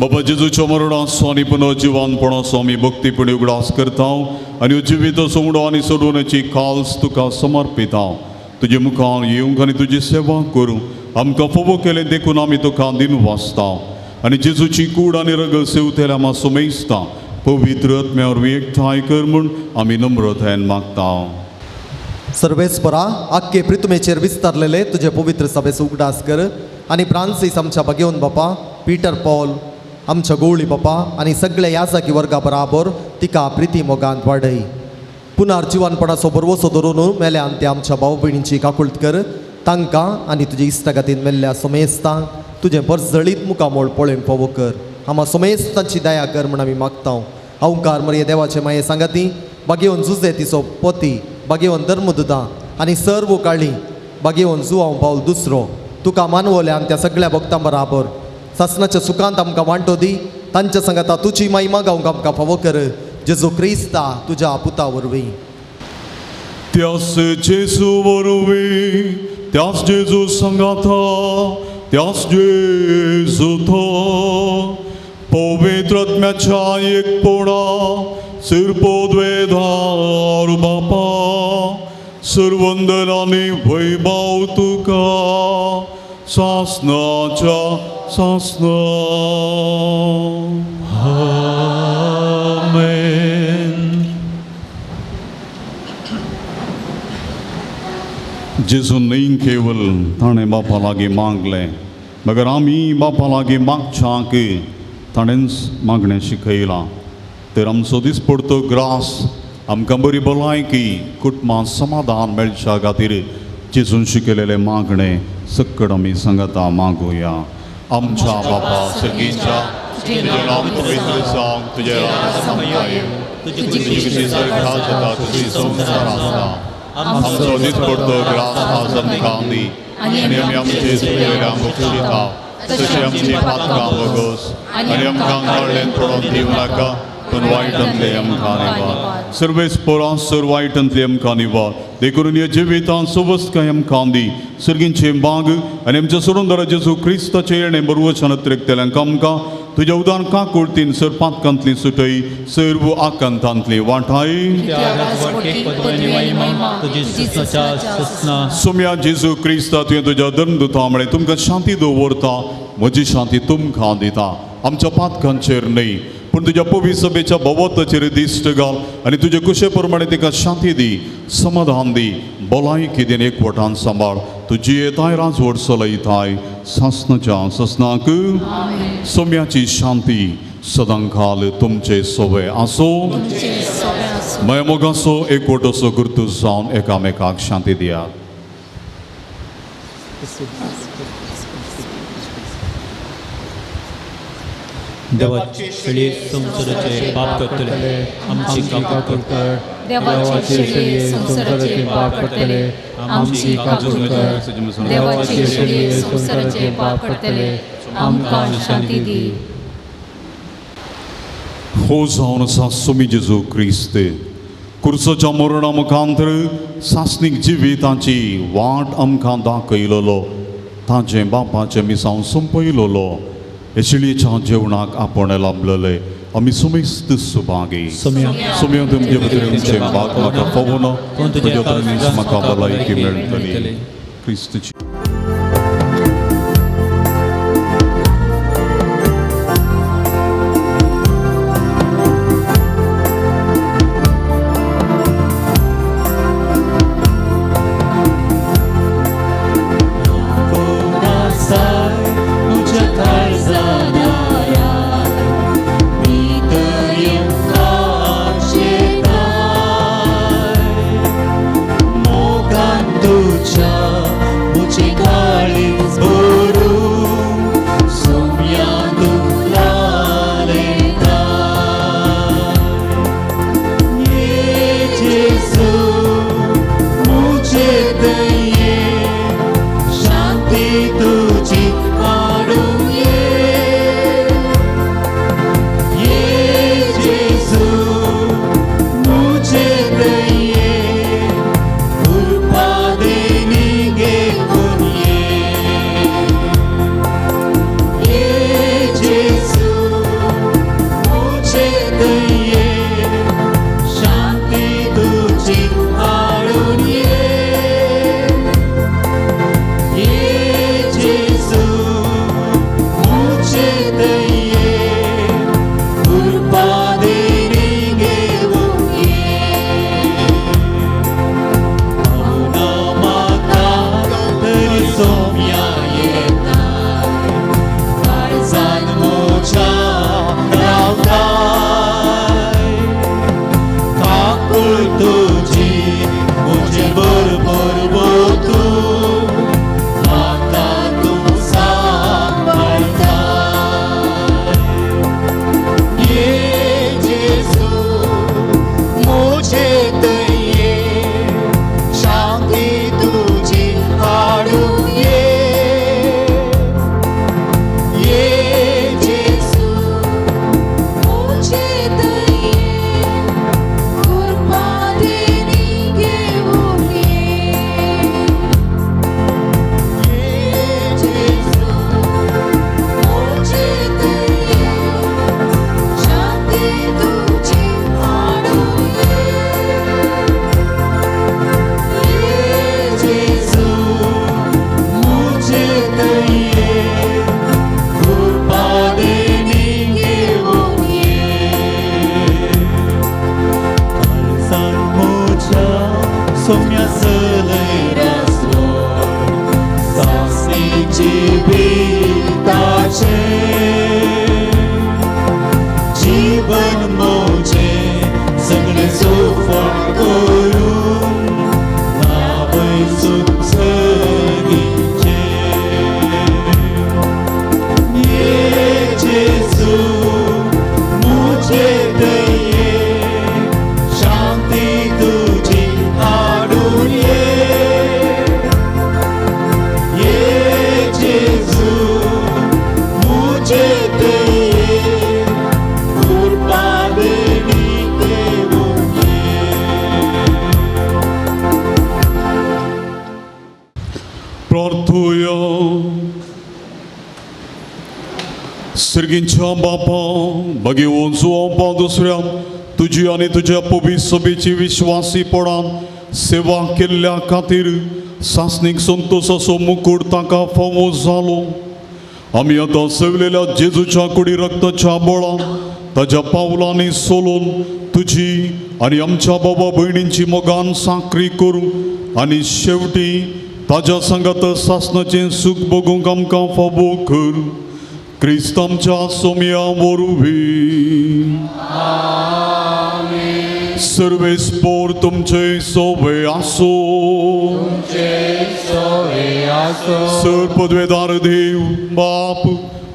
S4: बाबा जेजूच्या मरणां स्वानी पुनः जिवानपणा स्वामी भक्तीपणी उगडास करता आनी जिवीत सोंगडो आनी सोडूनची काल्स तुका समर्पिता तुजे मुखार येवंक आनी तुजी सेवा करूं आमकां फोव केलें देखून आमी तुका दिन वाचता आनी जेजूची कूड आनी रगत सेवतेल्या आमी सुमेजता पवित्र आत्म्यावर एकठांय कर म्हूण आमी नम्रतायेन मागता.
S1: सर्वेस्परा आख्खे पृथ्वीचेर विस्तारलेले तुझे पवित्र सभेस उगडास कर आनी फ्रांसीस आमच्या भगिवन बापा पीटर पॉल आमच्या गवळी बापा आनी सगळे याजाकी वर्गा बराबर तिका प्रिती मोगांत वाडय. पुनर्जीवानपणाचो बरवसो धरून मेल्यान ते आमच्या भाव भयणींची काकुळट कर तांकां आनी तुजे इश्टगतीन मेल्ल्या सुमेस्तांक तुजें बरजळीत मुखामोळ पळोवन फोव कर. आमा सुमेस्तांची दया कर म्हण आमी मागता. अवकार मरिये देवाचे माये सांगाती बागेवन जुजे तिचो पोती बागेवन धर्मदुदां आनी सर्व काळी बागेवन जुवांव पावल दुसरो तुका मानवल्यान त्या सगळ्या भक्तां बराबर सासनाच्या सुखांत आमकां वांटो दी तांच्या सांगाता तुजी महिमा गावंक आमकां फावो कर जेजू क्रिस्ता तुज्या पुता वरवीं.
S4: त्यास जेजू वरवीं त्यास जेजू सांगाता त्यास जेजू तो पवित्र आत्म्याच्या एकपणा सिरपोद्वेधार बापा सर्वंदन आनी वैभव तुका सासनाच्या सासना
S3: आमेन.
S4: जेजू नहीं केवल ताणे बापा लागी मागले मगर आम्ही बापा लागी मागच्या की ताणेंच मागणें शिकयलां तर आमचो दीस पडतो ग्रास आमकां बरी भलायकी कुटुंबांत समाधान मेळच्या खातीर जेजून शिकयलेले मागणें सक्कड आमी सांगता मागुया. आमच्या बापा सर्गीच्या तुझें नांव पवित्र जावं, तुजें राज्य येवं, तुजी कशी स्वर्गांत जाता तशी संवसारांत आसता. आमचो दीस पडतो ग्रास आज आमकां दी आनी आमी आमचे चुकलेल्यांक बक्षिता तशी आमची पातकां वगोस आनी आमकां गाळ्यांत पडोवन दिवं नाका पूण वायटांतले आमकां निवार. सर्वेस पोरांसर वायटांतले आमकां निवार. देखून ह्या जिवितांत सुवस्थकाय आमकां दी. सर्गींचे माग आनी आमच्या सोडून जेजू क्रिस्ताचे येणें बरोवचन अतिरिक्तल्यांक आमकां तुज्या उदान काकुळतीन सर पातकांतली सुटय सर्व आकांतांतली वाटाय. सोम्या जेजू क्रिस्ता तुवें तुज्या धर्मदुता म्हळें तुमकां शांती दवरता म्हजी शांती तुमकां दिता. आमच्या पातकांचेर न्हय पूण तुज्या पवित्र सभेच्या भोवताचेर दिश्ट घाल आनी तुजे कुशे प्रमाणे तिका शांती दी, समाधान दी, भलायकी दिन एकवटान सांबाळ. तुजी येताय राजवट चलयताय सासनाच्या सासनाक. सोम्याची शांती सदांकाल तुमचे सोबे आसो. मोगासो एकवटोसो गुर्तूस जावन एकामेकाक शांती दियात.
S2: देवाची शेळी संसाराचे पाप करतले आमची काकूळ कर.
S6: देवाची शेळी संसाराचे पाप करतले आमची काकूळ कर. देवाची शेळी संसाराचे पाप करतले आमकां शांती दी.
S4: हो जावन आसा सोमी जेजू क्रिस्त कुर्साच्या मरणा मुखांतर सासनीक जिविताची वाट आमकां दाखयलोलो ताचे बापाचे मिसांव संपयलोलो. शेळयेच्या जेवणाक आपण लाभलेले आमी सुमेस्त सुभागी. सोम्या तुमचे तुमचे बाग म्हाका पवनो तुज्या तरणीस म्हाका भलायकी मेळटली. क्रिस्तची
S3: तुझ्या
S4: प्रार्थूया. सर्गींच्या बापा बघेवून जुवांपा दुसऱ्या तुझी आणि तुझ्या पवी सभेची विश्वासीपणान सेवा केल्ल्या खातीर सासणीक संतोषाचो मुकुट ताका फावो जालो. आमी आतां सेवलेल्या जेजूच्या कुडी रक्ताच्या बळान ताच्या पावलांनी सोलून तुझी आनी आमच्या बाबा भयणींची मोगान साखरी करूं आनी शेवटी ताच्या संगत सासणाचें सूख बगूंक आमकां फावो कर. क्रिस्त आमच्या सोम्या वरवीं. सर्वेस्पोर तुमचे सोवे आसो. सर्पद्वेदार देव बाप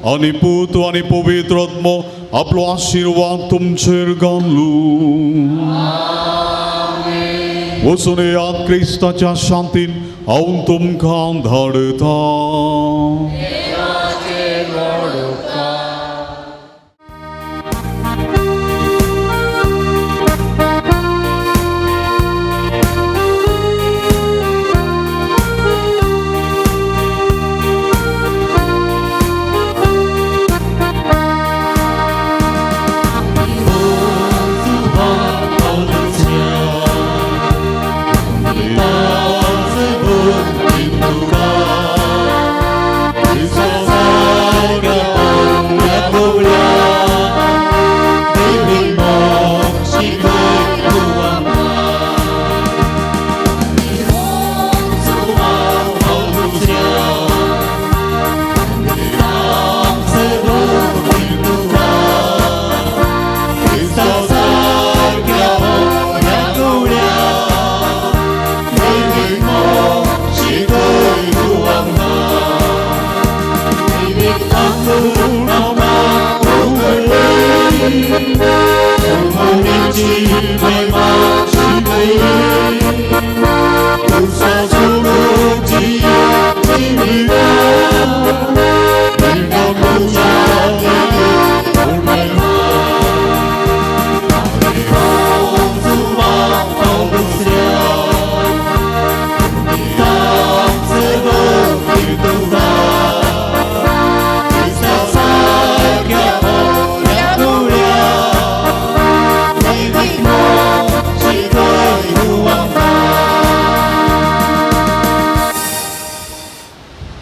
S4: आनी पूत आनी पवित्र आत्मा आपलो आशीर्वाद तुमचेर घालूं. वचून येयात क्रिस्ताच्या शांतीन हांव तुमकां धाडता.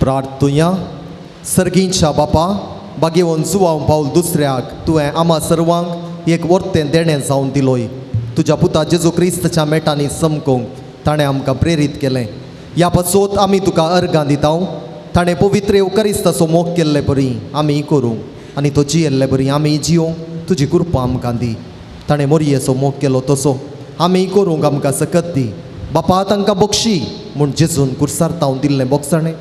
S1: प्रार्थुया. सर्गींच्या बापा बागेवन जुवांव पावल दुसऱ्याक तुवें आम्हा सर्वांक एक वर्तें देणें जावन दिलोय. तुज्या पुता जेजू क्रिस्ताच्या मेटांनी समकोंक ताणें आमकां प्रेरीत केलें. ह्या पसोत आमी तुका अर्गां दिता. ताणें पवित्र एवकारिस्ताचो मोग केल्ले बरी आमी करूं आनी तो जियेल्ले बरी आमी जियोंक तुजी कृपा आमकां दी. ताणें मोरयेचो मोग केलो तसो आमी करूंक आमकां सकत दी. बापा तांकां बक्षी म्हूण जेजून कुर्सार दिल्लें बोगसणें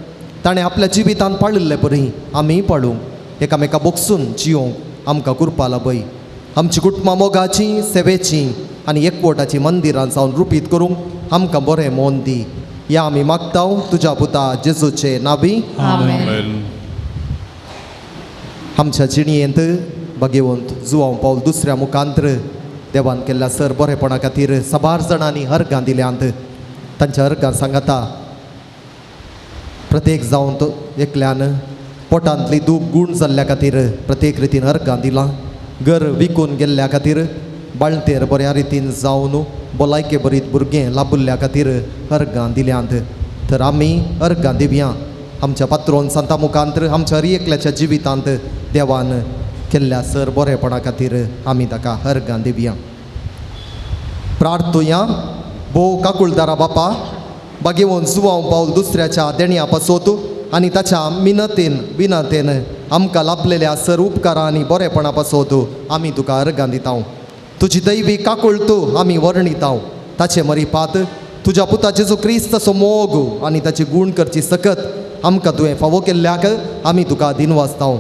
S1: ताणें आपल्या जिवितान पाळिल्ले बरी आमी पाळूंक एकामेका बोगसून जियोंक आमकां कृपा लाभय. आमची कुटुंबां मोगाची सेवेची आनी एकवटाची मंदिरां जावन रुपीत करूंक आमकां बरें मोन दी. या आमी मागतांव तुज्या पुता जेजूचे नांवी.
S4: आमेन.
S1: आमच्या जिणयेंत भगवंत जुवांव पावल दुसऱ्या मुखांतर देवान केल्ल्या सर बरेपणा खातीर साबार जाणांनी अर्गां दिल्यांत. तांच्या अर्गां सांगता प्रत्येक जावन तो एकल्यान पोटांतली दूख गूण जाल्ल्या खातीर प्रत्येक रितीन अर्गां दिलां. घर विकून गेल्ल्या खातीर बाळंतेर बऱ्या रितीन जावन भलायके बरीत भुरगें लाभिल्ल्या खातीर अर्गां दिल्यांत. तर आमी अर्गां दिवया. आमच्या पात्रोन सांता मुखांतर आमच्या हर एकल्याच्या जिवितांत देवान केल्ल्या सर बरेपणा खातीर आमी ताका अर्गां दिवया. प्रार्थुया. भोव काकुळदारा बापा बागेवन जुवांव पावल दुसऱ्याच्या देण्या पासोत आनी ताच्या मिनतेन विनतेन आमकां लाभलेल्या सर उपकारा आनी बरेपणा पासोत आमी तुका अर्गां दिता. तुजी दैवी काकूळ तूं आमी वर्णिता. ताचे मरीपात तुज्या पुता जेजू क्रिस्ताचो मोग आनी ताची गूण करची सकत आमकां तुवें फावो केल्ल्याक आमी तुका दिनवासता.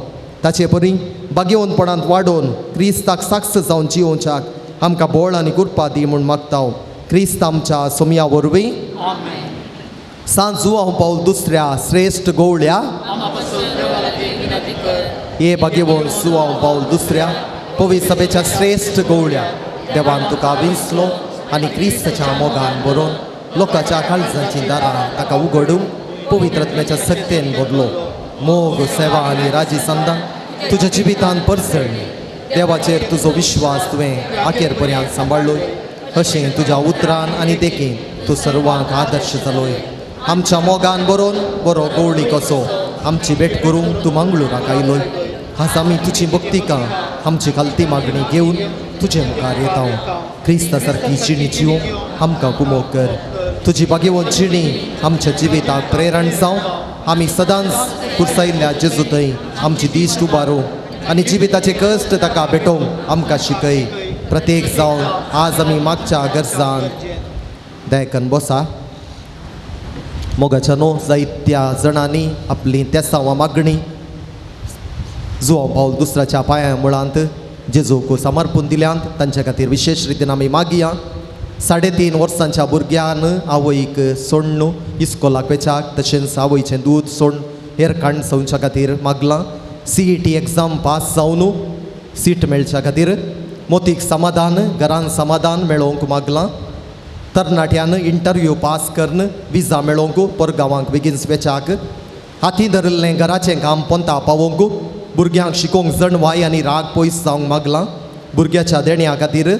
S1: ताचे परी बागेवनपणांत वाडोवन क्रिस्ताक साक्ष जावन जियोवच्याक आमकां बळ आनी कृपा दी म्हूण मागता. क्रिस्त आमच्या सोम्या वरवीं. सांज जुवांव पावल दुसऱ्या श्रेश्ठ गवळ्या हे बागेवन जुवांव पावल दुसऱ्या पवित्र सभेच्या श्रेश्ठ गवळ्या देवान तुका विसलो आनी क्रिस्ताच्या मोगान बरोवन लोकांच्या काळजांची दारां ताका उगडूंक पवित्रत्म्याच्या सत्तेन भरलो मोग सेवा आनी राजी संदा तुज्या जिवितांत परसळ्ळी देवाचेर तुजो विश्वास तुवें आखेर पर्यंत सांबाळलोय अशें तुज्या उतरान आनी देखीन तूं सर्वांक आदर्श जालोय आमच्या मोगान बरोवन बरो गवळी कसो आमची भेट करूंक तूं मंगळुराक आयलोय आज आमी तुजी भक्तिका आमची खालती मागणी घेवन तुजे मुखार येता क्रिस्ता सारकी जिणी जिवोवंक आमकां कुमो कर तुजी बागेवंत जिणी आमच्या जिविताक प्रेरण जावं आमी सदांच कुर्सायिल्ल्या जेजू थंय आमची दिश्ट उबारो आनी जिविताचे कश्ट ताका भेटोवंक आमकां शिकय प्रत्येक जावन आज आमी मागच्या गरजान दयकन बसा मोगाच्या न्हू जायत्या जाणांनी आपली तेसांवां मागणी जुवां पावल दुसऱ्याच्या पांया मुळांत जेजूक समर्पून दिल्यांत तांचे खातीर विशेष रितीन आमी मागया 3.5 वर्सांच्या भुरग्यान आवयक सोडून इस्कोलाक वेचाक तशेंच आवयचें दूद सोडून हेर काण सवच्या खातीर मागलां CET एग्जाम पास जावन सीट मेळच्या खातीर मोतीक समाधान घरान समाधान मेळोवंक मागलां तरणाट्यान इंटरव्यू पास करन विजा मेळोवंक परगांवांक बेगीन वेचाक हाती धरिल्लें घराचें काम पोंता पावोवंक भुरग्यांक शिकोवंक जणवाय आनी राग पयस जावंक मागलां भुरग्याच्या देण्या खातीर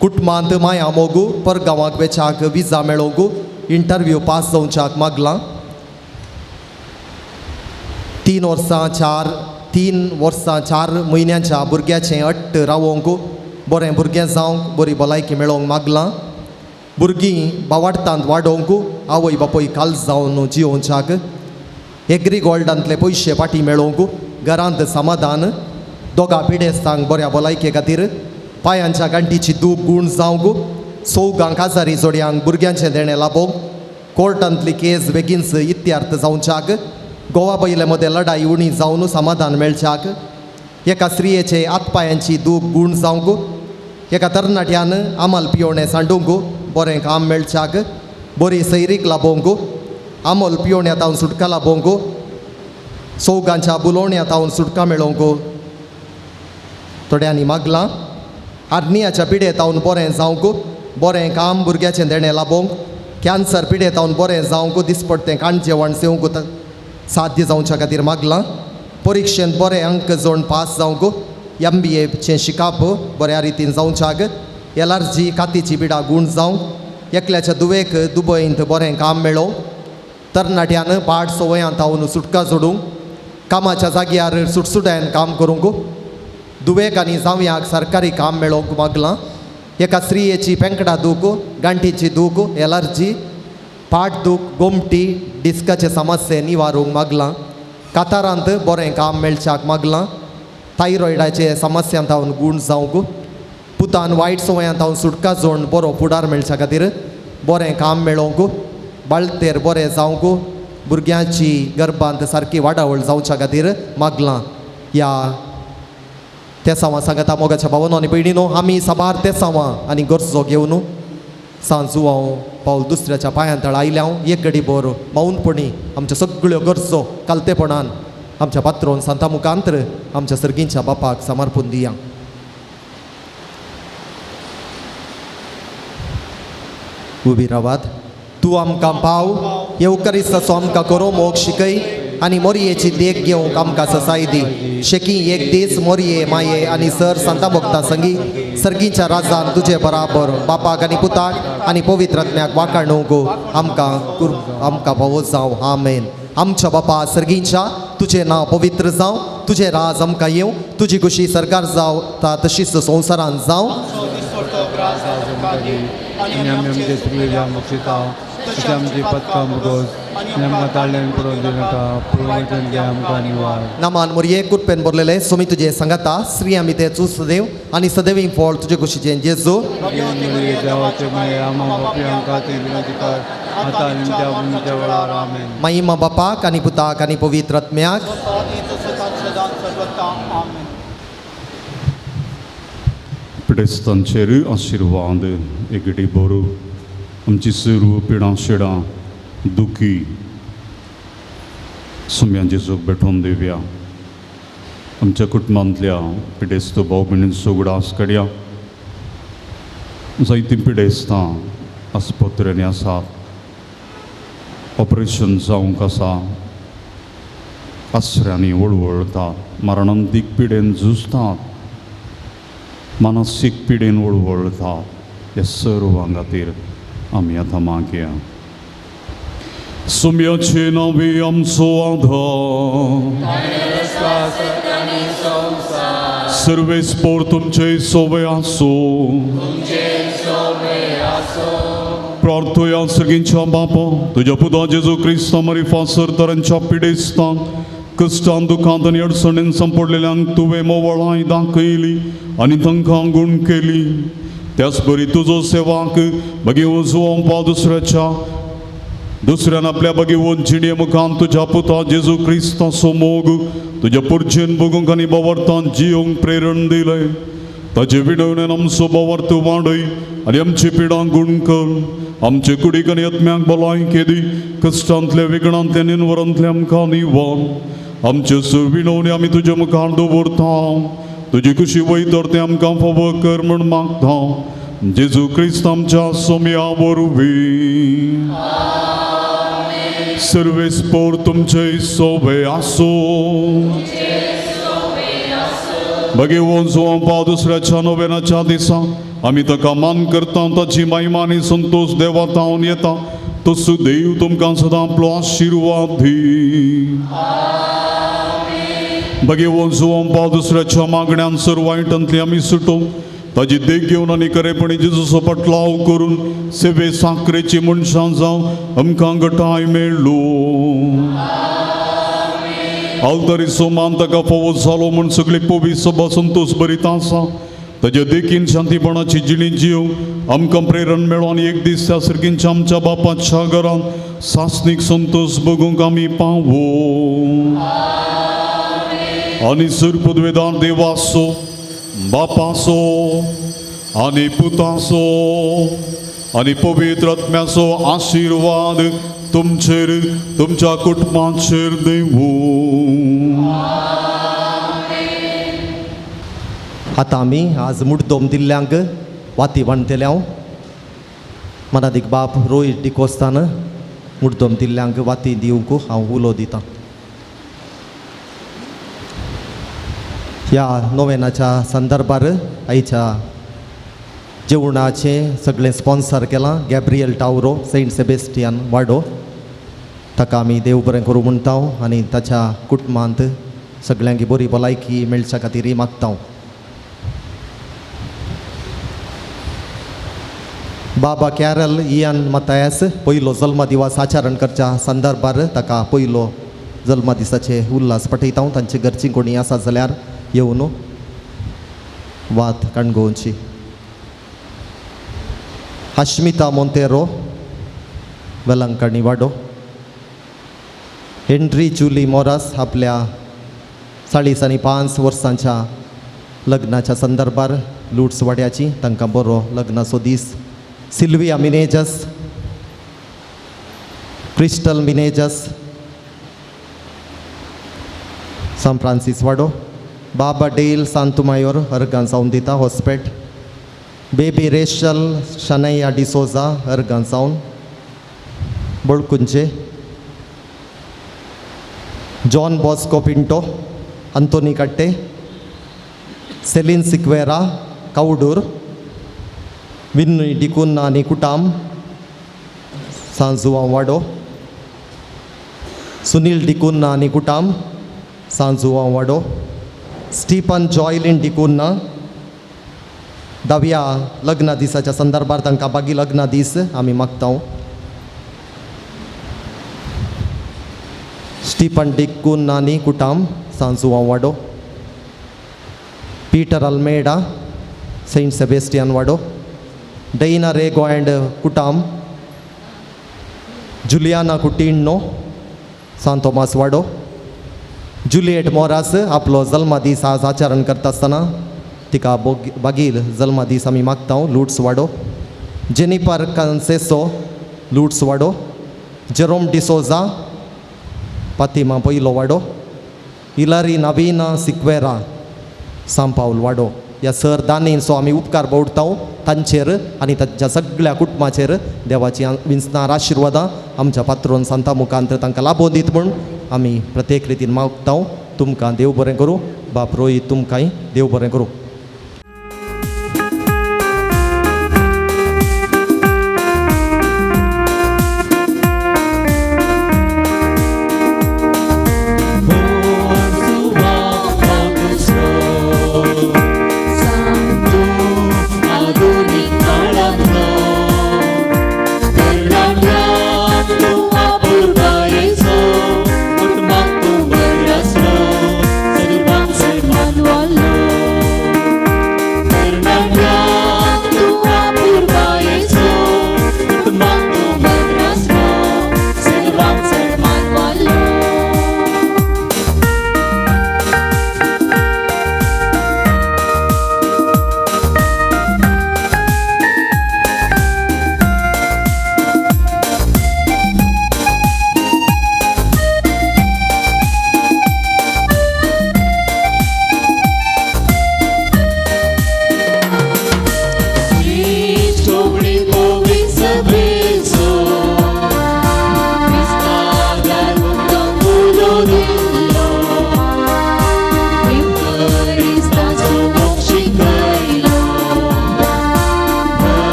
S1: कुटुंबांत माया मोगू परगांवांक वेचाक विजा मेळोवंक इंटरव्यू पास जावच्याक मागलां 3 वर्सां 4 म्हयन्यांच्या भुरग्याचें अट्ट रावोवंक बरें भुरगें जावंक बरी भलायकी मेळोवंक मागलां भुरगीं बावार्थांत वाडोवंक आवय बापूय काल जावन जियोवच्याक एग्रीगोल्डांतले पयशे फाटीं मेळोवंक घरांत समाधान दोगा पिडेस्तांक बऱ्या भलायके खातीर पांयांच्या गांठीची दूख गूण जावंक सौगांक आजारी जोड्यांक भुरग्यांचें देणें लाभोवंक कोर्टांतली केस बेगीनच इत्यार्थ जावच्याक गोवा बैले मदें लढाई उणी जावन समाधान मेळच्याक एका स्त्रियेचे हातपांयांची दूख गूण जावंक एका तरणाट्यान आमाल पियोवणें सांडूंक बरें काम मेळच्याक बरी सैरीक लाभोवंक आमोल पियोवण्यातावन सुटका लाभोवंक सौगांच्या बुलोवण्यातावन सुटका मेळोवंक थोड्यांनी मागलां आर्नियाच्या पिडेतावन बरें जावंक बरें काम भुरग्याचें देणें लाभोवंक कॅन्सर पिडेतावन बरें जावंक दिसपट्टें काण जेवण सेवंक साध्य जावच्या खातीर मागलां परिक्षेंत बरें अंक जोडून पास जावंक MBAचें शिकाप बऱ्या रितीन जावच्याक एलर्जी कातीची पिडा गूण जावंक एकल्याच्या दुवेक दुबयंत बरें काम मेळोवंक तरणाट्यान पाड सवयांत तावन सुटका जोडूंक कामाच्या जाग्यार सुटसुट्यान काम करूंक दुवेक आनी जावयांक सरकारी काम मेळोवंक मागलां एका स्त्रियेची पेंकडा दूख गांठीची दूख एलर्जी पाट दूख गोमटी डिस्काचे समस्ये निवारूंक मागलां कातारांत बरें काम मेळच्याक मागलां थायरॉयडाचे समस्यांत तावन गूण जावंक पुतान वायट सवयांत तावन सुटका जोडून बरो फुडार मेळच्या खातीर बरें काम मेळोवंक बाळतेर बरें जावंक भुरग्यांची गर्भांत सारकी वाडावळ जावच्या खातीर मागलां ह्या तेसांवां सांगता मोगाच्या भावनो आनी भयणीनो आमी साबार तेसांवां आनी गरजो घेवन सांजू हांव पावल दुसऱ्याच्या पांयां तळ आयल्या एक घडी भर मौनपणी आमच्यो सगळ्यो गरजो कालतेपणान आमच्या पात्रोन सांता मुखांतर आमच्या सर्गींच्या बापाक समर्पून दिया उबी रावात तूं आमकां पाव येवकारिस्ताचो आमकां करो मोग शिकय आनी मोरयेची देख घेवंक आमकां ससाय दी शेकी एक दीस मोरये माये आनी सर सांता भक्तां संगी सर्गीच्या राजान तुजे बराबर बापाक आनी पुताक आनी पवित्रात्म्याक वाखाणूंक आमकां फावो जावं आमेन आमच्या बापा सर्गीच्या तुजें नांव पवित्र जावं तुजें राज आमकां येवं तुजी खुशी सरकार जावं तशीच संवसारांत जावं
S6: आनी आमी आमचे चुकलेल्या मुक्षिता तशें आमची पदकां मुगोज आनी आमकां ताळ्यान करून दिनाका पुरोहितान घे आमकां निवार
S1: नामान मोरये कुरपेन बरलेले सोमी तुजे सांगाता श्री आमी ते चूस सदैव आनी सदैव फळ तुजे कुशीचें जेजू
S6: देवाचे माये आमा बापी आमकां ते विनंती कर आतां आनी त्या पुण्याच्या वेळार आमेन
S1: महिमा बापाक आनी पुताक आनी पवित्र आत्म्याक
S4: पिडेस्तांचेर आशिर्वाद एकडी बरो आमची सर्व पिडां शिडां दुखी सोम्या जेजूक भेटोवन दिवया आमच्या कुटुंबांतल्या पिडेस्त भाव भयणी सगळास काडया जायतीं पिडेस्तां आस्पत्र्यांनी आसात ऑपरेशन जावंक आसा आसऱ्यांनी वळवळतात मरणांतीक पिडेन झुजतात मानसीक पिडेन वळवळतात ह्या सर्वां खातीर आमी आतां मागया सुम्याचे नावे आमचो आधार सर्वेस्पोर तुमचे सोवे आसो प्रार्थया सर्गींच्या बापा तुझ्या पुता जेजू क्रिस्ता मरी फासर तरांच्या पिडेस्तांक कश्टांत दुखांत आनी अडचणीन संपडलेल्यांक तुवें मोवळाय दाखयली आनी तांकां गूण केली त्याच बरी तुजो सेवाक बगी उजवोवपा दुसऱ्यान आपल्या बगी वंचिणे मुखान तुझ्या पुता जेजू क्रिस्ताचो मोग तुझ्या पुरचेन बगूंक आनी बावर्तान जियोंक प्रेरण दिलें ताचे विनवणेन आमचो बावर्त वाडय आनी आमची पिडां गूण कर आमचे कुडीक आनी आत्म्याक भलायकी दी कश्टांतल्या विघ्नांतल्या निनवरांतल्या आमकां निवार आमचे सर विनवणे आमी तुज्या मुखार दवरता तुजी खुशी वयतर तें आमकां फावो कर म्हूण मागता जेजू क्रिस्त आमच्या सोम्या वरवीं सर्वेस्पोर तुमचे सोबे आसो बगे वंजोवपा दुसऱ्याच्या नोवेनाच्या दिसा आमी ताका मान करता ताची महिमा आनी संतोष देवातावन येता तसो देव तुमकां सदां आपलो आशिर्वाद दी बगे वंजोवपा दुसऱ्याच्या मागण्यांत सर वायटांतली आमी सुटो ताजी देख घेवन आनी खरेपणी जेजूचो पटलाव करून सेवे साखरेची मनशां जावं आमकां घटाय मेळ्ळो आलतारीचो मान ताका फावो जालो म्हूण सगळी पोवी सभा संतोष भरीत आसा ताज्या देखीन शांतीपणाची जिणी जियोवंक आमकां प्रेरण मेळो आनी एक दीस त्या सर्गींच्या आमच्या बापाच्या घरांत सासणीक संतोष बगूंक आमी पावो आनी सर पदवेदार देवाचो बापाचो आनी पुताचो आनी पवित्र आत्म्याचो आशिर्वाद तुमचेर तुमच्या कुटुंबाचेर देवू
S1: आतां आमी आज मुड्दोम दिल्ल्यांक वाती वाणटेल्या मनादीक बाप रोहित डिकोस्तान मुड्दोम दिल्ल्यांक वाती दिवंक हांव उलो दितां ह्या नोवेनाच्या संदर्भार आयच्या जेवणाचे सगळें स्पॉन्सर केलां गॅब्रियल टावरो सेंट सेबेस्टियन वाडो ताका आमी देव बरें करूं म्हणटा आनी ताच्या कुटुंबांत सगळ्यांक बरी भलायकी मेळच्या खातीर मागता बाबा कॅरल इयान मतायस पयलो जल्म दिवस आचरण करच्या संदर्भार ताका पयलो जल्म दिसाचे उल्हास पठयता तांचे घरची कोणी आसा जाल्यार येवन वात काणगोवची अश्मिता मोंतेरो वेलंकणी वाडो हेनरी जुली मोरास आपल्या 45 वर्सांच्या लग्नाच्या संदर्भार लुट्स वाड्याची तांकां बरो लग्नाचो दीस सिल्विया मिनेजस क्रिस्टल मिनेजस सान फ्रांसीस वाडो बाबा डेल सांतुमायोर अर्गां सावन दिता हॉस्पेट बेबी रेशल शनैया डिसोजा अर्गां सावन बळकुंचे जॉन बॉस्को पिंटो अंतोनी कट्टे सेलिन सिक्वेरा कावडूर विन्नी डिकुन्ना आनी कुटाम सांजुवा वाडो सुनील डिकुन्ना आनी कुटाम सांजुवा वाडो स्टीफन जॉयलिन डिकुन्ना दाव्या लग्न दिसाच्या संदर्भार तांकां बागी लग्न दीस आमी मागता स्टीफन डिकुन्ना आनी कुटाम सांजुवा वाडो पीटर अल्मेडा सेंट सेबेस्टियन वाडो डैना रेगो अँड कुटाम जुलियाना कुटिन्नो सान थॉमस वाडो जुलिएट मोरास आपलो जल्म दीस आज आचरण करता आसतना तिका बागील जल्म दीस आमी मागता लुट्स वाडो जेनिफर कन्सेसो लुट्स वाडो जेरोम डिसोजा फातिमा पयलो वाडो इलारी नवीना सिक्वेरा सान पावल वाडो ह्या सर दानेंचो आमी उपकार बावडटा तांचेर आनी तांच्या सगळ्या कुटुंबाचेर देवाची विंचणार आशिर्वादां आमच्या पात्रोन सांता मुखांत तांकां लाबो दीत म्हूण आमी प्रत्येक रितीन मागता तुमकां देव बरें करूं बाप रोहीत तुमकांय देव बरें करूं
S3: Manual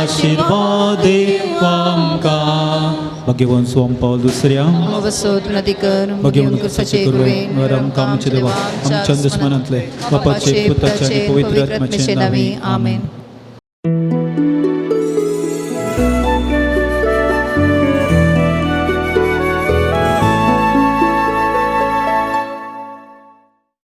S2: आशीर्वाद आमकां भाग्यवान स्वाम पावल दुसऱ्या
S6: वसोत नदी कर
S2: भाग्यवान कुर्साचे कुरवेन वरम कामचे देवा आमच्या दुस्मनांतले बापाचे पुत्राचे आणि पवित्र आत्म्याचे नावे
S6: आमेन.